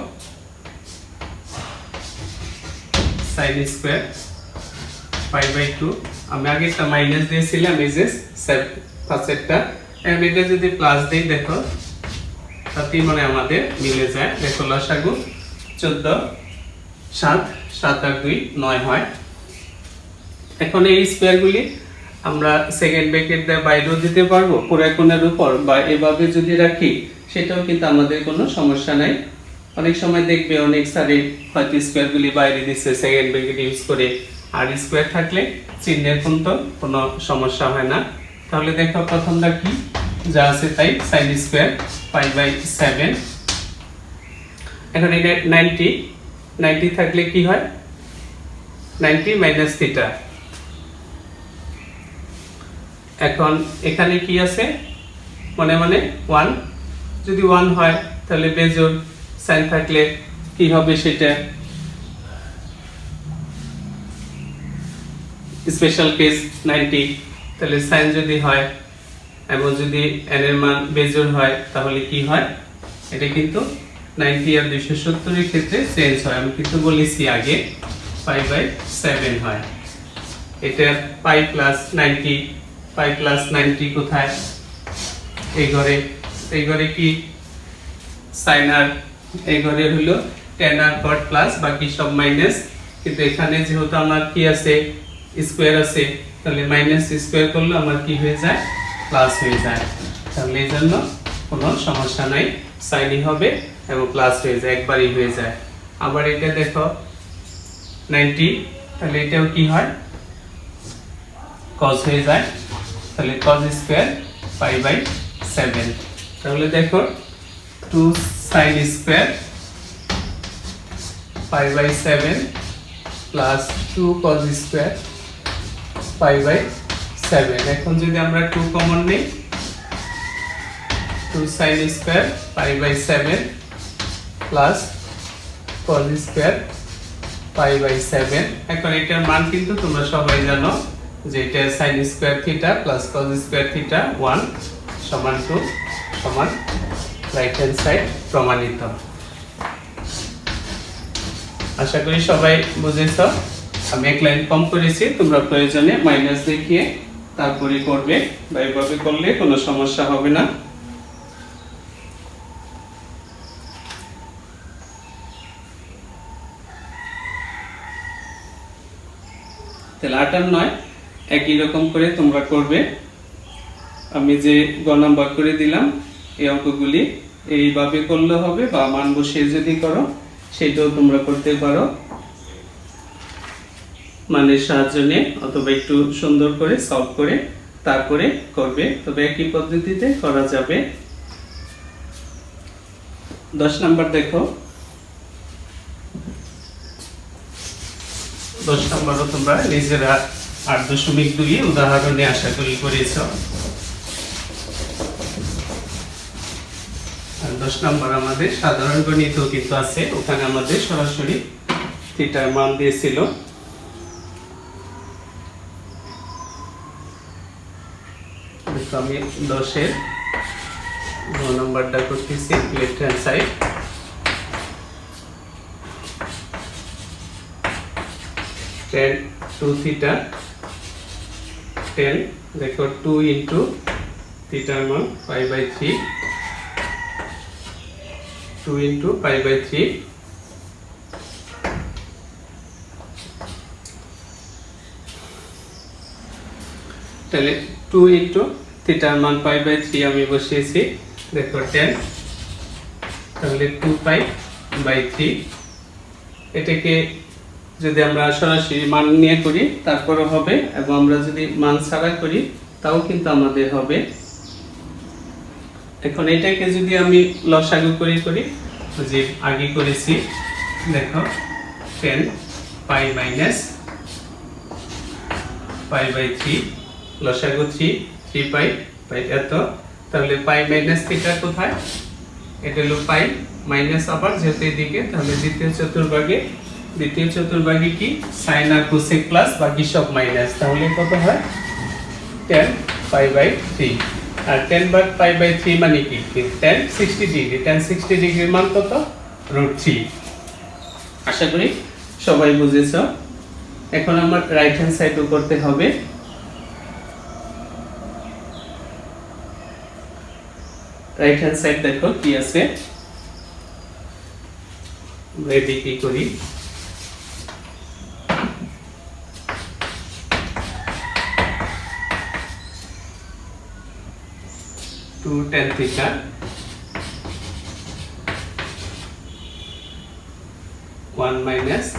sin স্কয়ার π/2, আমি আগে একটা মাইনাস দিয়েছিলাম, এই যে পাশেরটা, এখন এটা যদি প্লাস দেই, দেখো তাতেই মানে আমাদের মিলে যায়। দেখো লসাগু 14, 7, 7 আর 2 9 হয়। এখন এই স্কয়ারগুলি আমরা সেকেন্ড ব্র্যাকেট দিয়ে বাইরেও দিতে পারবো পুরো কোণের উপর, বা এভাবে যদি রাখি সেটাও কিন্তু আমাদের কোনো সমস্যা নাই। অনেক সময় দেখবে অনেক সারি হয়তো স্কয়ারগুলি বাইরে দিচ্ছে সেকেন্ড ব্র্যাকেট ইউজ করে, আর স্কয়ার থাকলে চিহ্নের কিন্তু কোনো সমস্যা হয় না। তাহলে দেখো প্রথমটা কি যা আছে তাই, sin স্কয়ার π/7। এখন এটা 90, 90 থাকলে কি হয়, 90 মাইনাস থিটা। এখন এখানে কি আছে, মনে মনে 1, যদি 1 হয় তাহলে বেজোড়, সাইন থাকলে কি হবে সেটা স্পেশাল কেস 90, তাহলে সাইন যদি হয় এবং যদি n এর মান বেজোড় হয় তাহলে কি হয়, এটা কিন্তু 90 আর 270 এর ক্ষেত্রে চেঞ্জ হয়। আমি কিন্তু বলেছি আগে π/7 হয়। এটা π প্লাস 90, π প্লাস 90 কোথায়, এই ঘরে কি sin আর এই ঘরে হলো tan আর cot প্লাস, বাকি সব মাইনাস। কিন্তু এখানে যেহেতু আমার কি আছে, স্কয়ার আছে, তাহলে মাইনাস স্কয়ার করলে আমার কি হয়ে যায়, প্লাস হয়ে যায়। তাহলে এই জন্য কোনো সমস্যা নাই, সাইনই হবে এবং প্লাস হয়ে যায়, একবারই হয়ে যায়। আবার এটা দেখো 90, তাহলে এটাও কি হয়, cos হয়ে যায়, তাহলে cos স্কয়ার π/7। তাহলে দেখো 2 sin square π/7 plus 2 cos square π/7। এখন যদি আমরা 2 কমন নেই, 2 sin square π/7 plus cos square π/7। এখন এটার মান কিন্তু তোমরা সবাই জানো যে এটা sin square theta plus cos square theta 1 সমান 2 সমান রাইট হ্যান্ড সাইড প্রমাণিত। আশা করি সবাই বুঝেছো। আমি এক লাইন কম করেছি, তোমরা প্রয়োজনে মাইনাস দেখিয়ে তারপরে করবে, বা এইভাবে করলে কোনো সমস্যা হবে না। তাহলে 8 আর 9 একই রকম করে তোমরা করবে। আমি যে গ নাম্বার করে দিলাম এই অঙ্কগুলি এইভাবে করলে হবে, বা মান বসিয়ে যদি করো সেটাও তোমরা করতে পারো মানের সাহায্য নিয়ে, অথবা একটু সুন্দর করে সলভ করে তারপরে করবে, তবে একই পদ্ধতিতে করা যাবে। 10 নাম্বার দেখো, 10 নাম্বারও তোমরা নিজেরা 8.2 উদাহরণে আশা করি করেছ। 10 নাম্বার আমাদের সাধারণ গণিত কিন্তু আছে, ওখানে আমাদের সরাসরি থিটার মান দিয়েছিল। আমি 10-এর 9 নাম্বারটা করতেছি left hand side. tan 2 theta 10 দেখো 2 into theta মান pi by 3 2 into pi by 3 তাহলে 2 into theta মান pi by 3 আমি বসিয়েছি দেখো 10 তাহলে 2 pi by 3 এটাকে যদি আমরা সরাসরি মান নিয়ে করি তারপরে হবে এবং আমরা যদি মান ছাড়া করি তাও কিন্তু আমাদের হবে এখন এটাকে যদি আমি লসাগু করি যে আগে করেছি দেখো 10 pi minus pi by 3 লসাগু 3 pi এত তাহলে pi minus থিটা কোথায় এটা হলো pi মাইনাস আবার যেতে দিকে তাহলে দ্বিতীয় চতুর্ভাগে কি sin আর cosec প্লাস বাকি সব মাইনাস তাহলে কত হয় 10 pi by 3 R 10 pi by 3 মানে কি 10 60 ডিগ্রি tan 60 ডিগ্রির মান কত √3 আশা করি সবাই বুঝেছো এখন আমার রাইট হ্যান্ড সাইডও করতে হবে রাইট হ্যান্ড সাইড দেখো কি আছে রেডি কি করি 2 tan theta 1 minus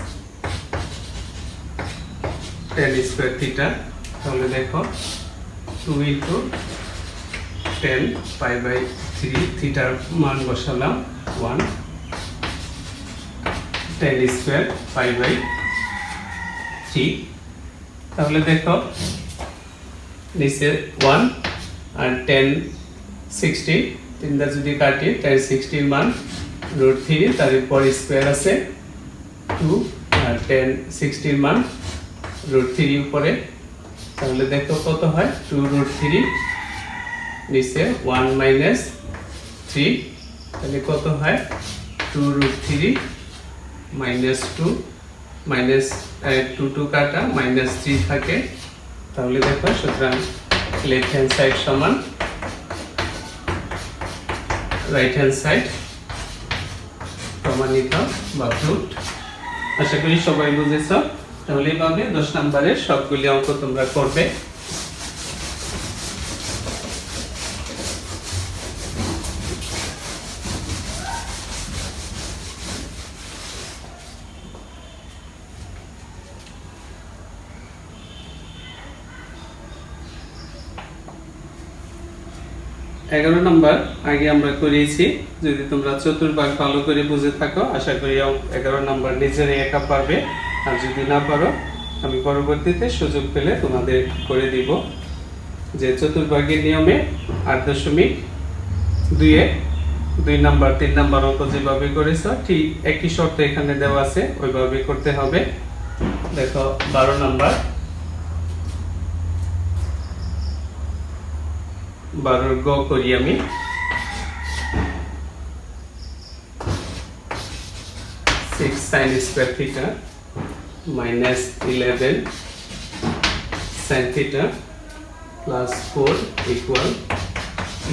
tan square theta তাহলে দেখো 2 into 10 pi by 3 থিটার মান বসালাম 1 tan square pi by 3 তাহলে দেখো নিচে 1 আর 10 60 তিনটা যদি কাটি tan 60 মান √3 তারপর স্কয়ার আছে 2 আর tan 60 মান √3 উপরে তাহলে দেখো কত হয় 2√3 নিচে 1 minus 3 তাহলে কত হয় 2√3 minus 2 minus 2 কাটা minus 3 থাকে তাহলে দেখো সুতরাং লেফট হ্যান্ড সাইড সমান রাইট হ্যান্ড সাইড প্রমাণিত বা প্রুভড আশা করি সবাই বুঝেছো তাহলে এইভাবে 10 নম্বরের সবগুলি অঙ্ক তোমরা করবে 11 নম্বর আগে আমরা করেছি যদি তোমরা চতুর্ভাগ ভালো করে বুঝে থাকো আশা করি 11 নম্বর নিজেরাই একা পারবে আর যদি না পারো আমি পরবর্তীতে সুযোগ পেলে তোমাদের করে দিব যে চতুর্ভাগের নিয়মে 8.2 এ 2 নাম্বার 3 নাম্বার অঙ্ক যেভাবে করেছো ঠিক একই শর্ত এখানে দেওয়া আছে ওইভাবে করতে হবে দেখো 12 নাম্বার 12 গ করি আমি 6 sin square theta minus 11 sin theta plus 4 equal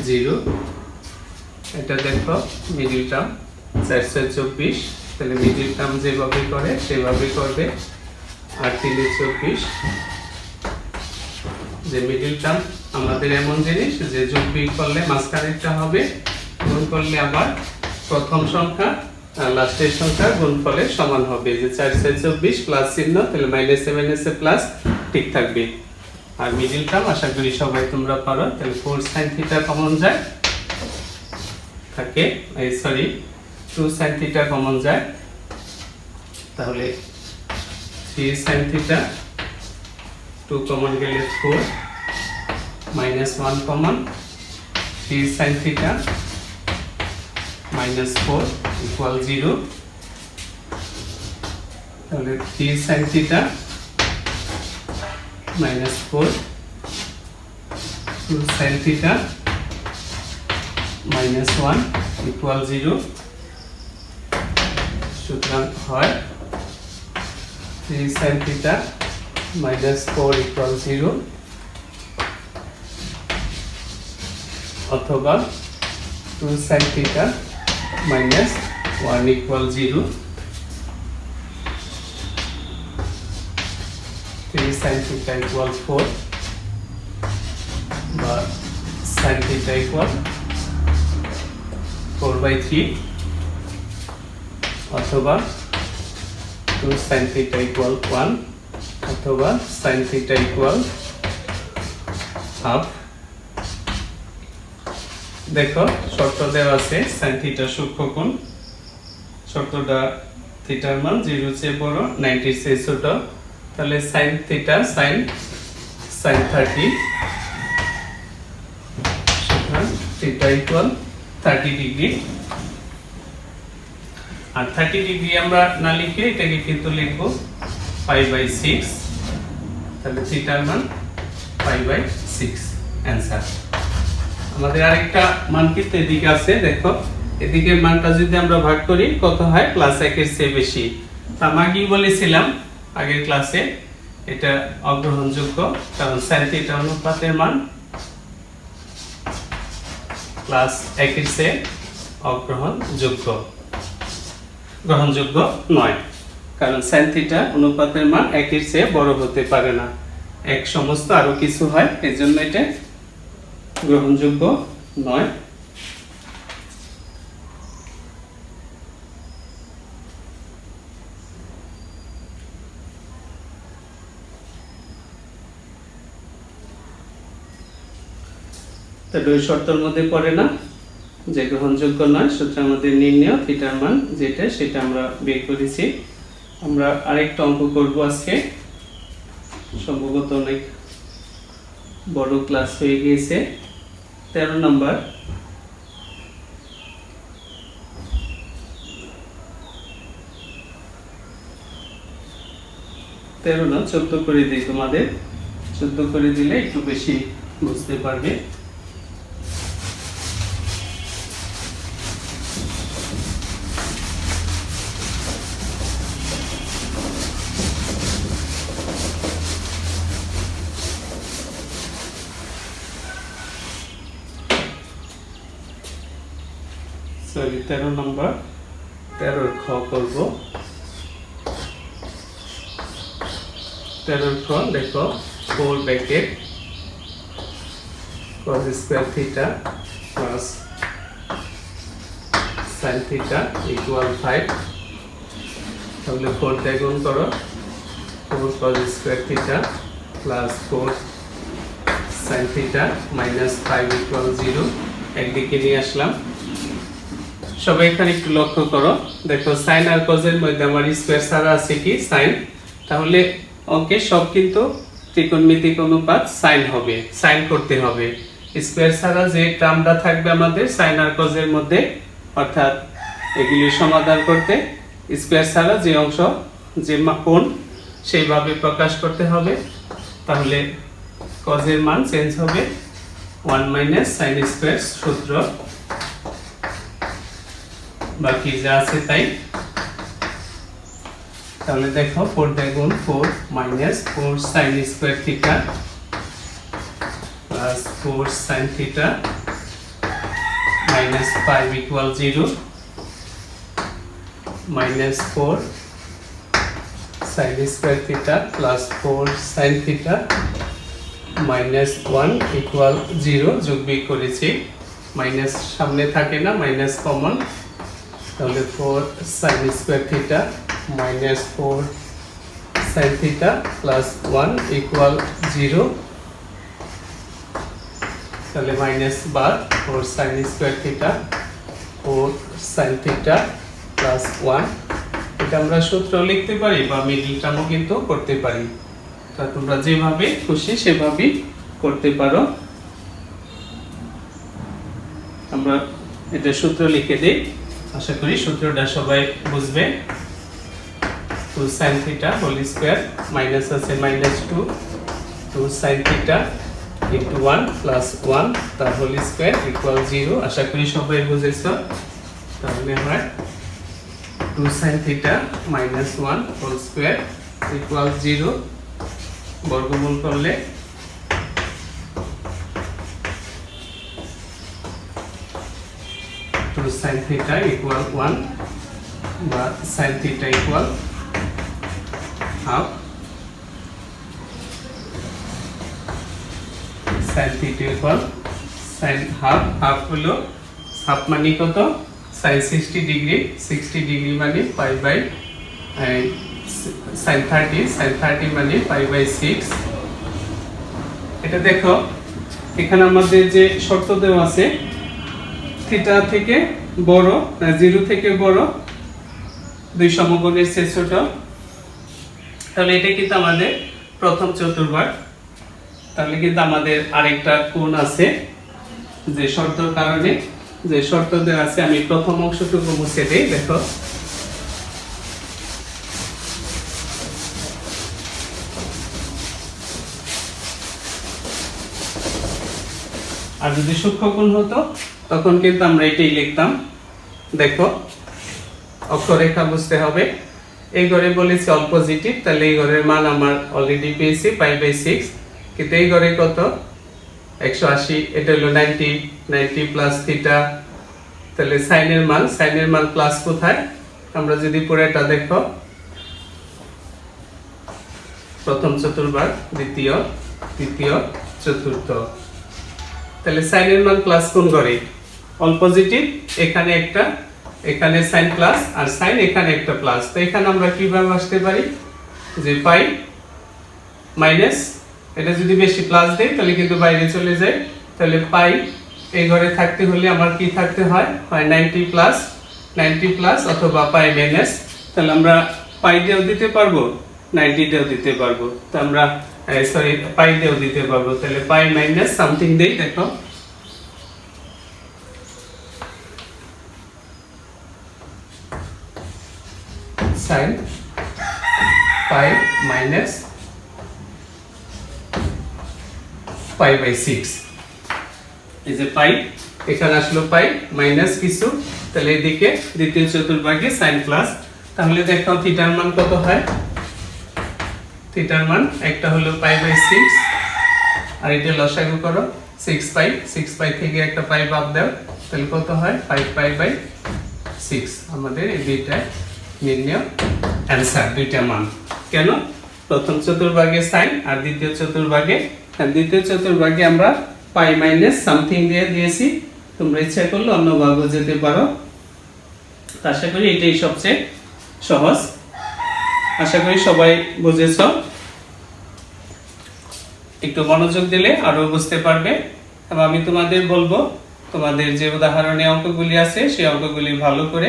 0 এটা দেখো মিডল টার্ম 424 তাহলে মিডল টার্ম যেভাবে করে সেভাবে করবে আর 324 যে মিডল টার্ম আমাদের এমন জিনিস যে যোগ বিয়োগ করলে মাঝখানেরটা হবে গুণ করলে আবার প্রথম সংখ্যা আর লাস্টের সংখ্যা গুণফলের সমান হবে যে 424 প্লাস চিহ্ন তাহলে মাইনাস এ মাইনাসে প্লাস ঠিক থাকবে আর মিডল টার্ম আশা করি সবাই তোমরা পারো তাহলে 4 sin থিটা কমন যায় থাকে এই সরি 2 sin থিটা কমন যায় তাহলে 3 sin থিটা 2 কমন গেলে 4 minus 1 common 3 sin theta minus 4 equal 0 তাহলে 3 sin theta minus 4 2 sin theta minus 1 equal 0 সুতরাং হয় 3 sin theta minus 4 equal 0 অথবা 2 sin theta minus 1 equal 0, 3 sin theta equal 4 বা sin theta equal 4/3 অথবা 2 sin theta equal 1 অথবা sin theta equal half। দেখো শর্ত দেওয়া আছে sin theta সূক্ষ্মকোণ, শর্তটা থিটার মান 0 এর চেয়ে বড়, 90 এর চেয়ে ছোট, তাহলে sin theta sin 30 সুতরাং theta equal 30 ডিগ্রি। আর 30 ডিগ্রি আমরা না লিখে এটাকে কিন্তু লিখব π/6, তাহলে থিটার মান π/6 অ্যানসার। আমাদের আরেকটা মান কিন্তু এদিকে আছে, দেখো এদিকের মানটা যদি আমরা ভাগ করি কত হয়, +1 এর চেয়ে বেশি। আমি আগেই বলেছিলাম আগের ক্লাসে এটা অগ্রহণযোগ্য, কারণ sin θ অনুপাতের মান +1 এর চেয়ে গ্রহণযোগ্য নয়, কারণ sin θ অনুপাতের মান 1 এর চেয়ে বড় হতে পারে না, এক সমস্ত আরো কিছু হয়, এজন্য এটা গ্রহণযোগ্য নয়। দুই শর্তের মধ্যে পড়ে না যে গ্রহণযোগ্য নয়, সুতরাং আমাদের নির্ণয় থিটার মান যেটা সেটা আমরা বের করেছি। আমরা আরেকটা অঙ্ক করব আজকে, সম্ভবত অনেক বড় ক্লাস হয়ে গিয়েছে। 13 নম্বর, না 14 করে দিই তোমাদের, 14 করে দিলে একটু বেশি বুঝতে পারবে। সরি 13 নম্বর, 13 খ করব। 13 খ দেখো 4 bracket cos square theta plus sin theta equal 5, তাহলে 4 দিয়ে গুণ করো, 4 cos square theta plus 4 sin theta minus 5 equal 0, একদিকে নিয়ে আসলাম। সবাই এখানে একটু লক্ষ্য করো, দেখো sin আর cos এর মধ্যে আমার স্কয়ার ছাড়া আছে কি sin, তাহলে ওকে সব কিন্তু ত্রিকোণমিতিক অনুপাত sin হবে, sin করতে হবে। স্কয়ার ছাড়া যে টার্মটা থাকবে আমাদের sin আর cos এর মধ্যে, অর্থাৎ এগুলি সমাধান করতে স্কয়ার ছাড়া যে অংশ যে কোণ সেইভাবে প্রকাশ করতে হবে, তাহলে cos এর মান চেঞ্জ হবে 1 - sin স্কয়ার সূত্র, বাকি যা আছে তাই। তাহলে দেখো 4 দিয়ে গুণ 4 minus 4 sin square theta plus 4 sin theta minus 5 equal 0, minus 4 sin square theta plus 4 sin theta minus 1 equal 0, যোগ বিয়োগ করেছি, মাইনাস সামনে থাকে না, মাইনাস কমন, তাহলে 4 sin square theta minus 4 sin theta plus 1 equal 0, তাহলে মাইনাস বার 4 sin square theta 4 sin theta plus 1, এটা আমরা সূত্র লিখতে পারি বা মিডল টার্মও কিন্তু করতে পারি, তা তোমরা যেভাবে খুশি সেভাবেই করতে পারো। আমরা এটা সূত্র লিখে দিই, আশা করি সূত্রটা সবাই বুঝবে। 2 sin theta whole square minus আছে minus 2 sin theta into 1 plus 1 তার হোল স্কয়ার ইকুয়াল 0, আশা করি সবাই বুঝেছো। তাহলে আমরা 2 sin theta minus 1 whole square equal 0, বর্গমূল করলে টু সাইন থিটা ইকুয়াল 1 বা sine theta equal half, sine theta equal sine half. Half হলো হাফ মানে কত? সাইন 60 ডিগ্রি, 60 ডিগ্রি মানে পাই বাই সাইন 30, সাইন 30 মানে পাই বাই 6। এটা দেখো এখানে আমাদের যে শর্ত দেওয়া আছে থিটা থেকে বড়, 0 থেকে বড় দুই সমকোণের চেয়ে ছোট, তাহলে এটা কিন্তু আমাদের প্রথম চতুর্ভাগ। তাহলে কিন্তু আমাদের আরেকটা কোণ আছে যে শর্তের কারণে, যে শর্ত দেওয়া আছে, আমি প্রথম অংশটুকু মুছে দেই। দেখো আর যদি সূক্ষ্মকোণ হতো তখন কিন্তু আমরা এটাই লিখতাম। দেখো অক্ষরেখা বুঝতে হবে। এই ঘরে বলেছি অল পজিটিভ, তাহলে এই ঘরের মান আমার অলরেডি পেয়েছি পাই বাই 6, কিন্তু এই ঘরে কত? 180, এটা হলো 90, 90 প্লাস থিটা, তাহলে সাইনের মান প্লাস কোথায়? আমরা যদি পুরোটা দেখো, প্রথম চতুর্ভাগ, দ্বিতীয়, তৃতীয়, চতুর্থ, তাহলে সাইনের মান প্লাস কোন ঘরে? অল পজিটিভ, এখানে একটা, এখানে সাইন প্লাস, আর সাইন এখানে একটা প্লাস। তো এখানে আমরা কিভাবে আসতে পারি যে পাই মাইনাস, এটা যদি বেশি প্লাস দেই তাহলে কিন্তু বাইরে চলে যায়, তাহলে পাই এই ঘরে থাকতে হলে আমার কি থাকতে হয়? 90 প্লাস অথবা পাই মাইনাস। তাহলে আমরা পাই দিয়েও দিতে পারবো, 90 দিয়েও দিতে পারবো, তো আমরা সরি পাই দিয়েও দিতে পারবো। তাহলে পাই মাইনাস সামথিং দেই, দেখো sine pi minus pi by 6। এই যে পাই, এখানে আসলো পাই মাইনাস কিছু, তাহলে এদিকে দ্বিতীয় চতুর্ভাগে সাইন প্লাস। তাহলে দেখো থিটার মান কত হয়? থিটার মান একটা হলো পাই বাই 6, আর এটা লসাগু করো 6 পাই, 6 পাই থেকে একটা পাই বাদ দাও, তাহলে কত হয়? 5 পাই বাই 6। আমাদের এই দুইটা নির্ণয় অ্যান্সার, দুইটা মান। কেন? প্রথম চতুর্ভাগে সাইন আর দ্বিতীয় চতুর্ভাগে আমরা পাই মাইনাস সামথিং দিয়ে দিয়েছি। তোমরা ইচ্ছা করলে অন্য ভাবে যেতে পারো। আশা করি এটাই সবচেয়ে সহজ। আশা করি সবাই বুঝেছ। একটু মনোযোগ দিলে আরো বুঝতে পারবে। এবং আমি তোমাদের বলবো, তোমাদের যে উদাহরণে অঙ্কগুলি আছে সেই অঙ্কগুলি ভালো করে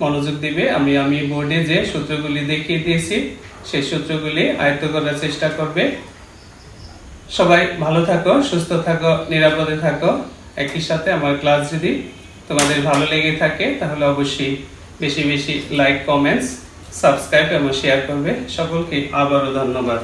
মনোযোগ দিবে। আমি বোর্ডে যে সূত্রগুলি দেখিয়ে দিয়েছি সেই সূত্রগুলি আয়ত্ত করার চেষ্টা করবে। সবাই ভালো থাকো, সুস্থ থাকো, নিরাপদে থাকো। একই সাথে আমার ক্লাস যদি তোমাদের ভালো লেগে থাকে তাহলে অবশ্যই বেশি বেশি লাইক, কমেন্টস, সাবস্ক্রাইব এবং শেয়ার করবে। সকলকে আবারও ধন্যবাদ।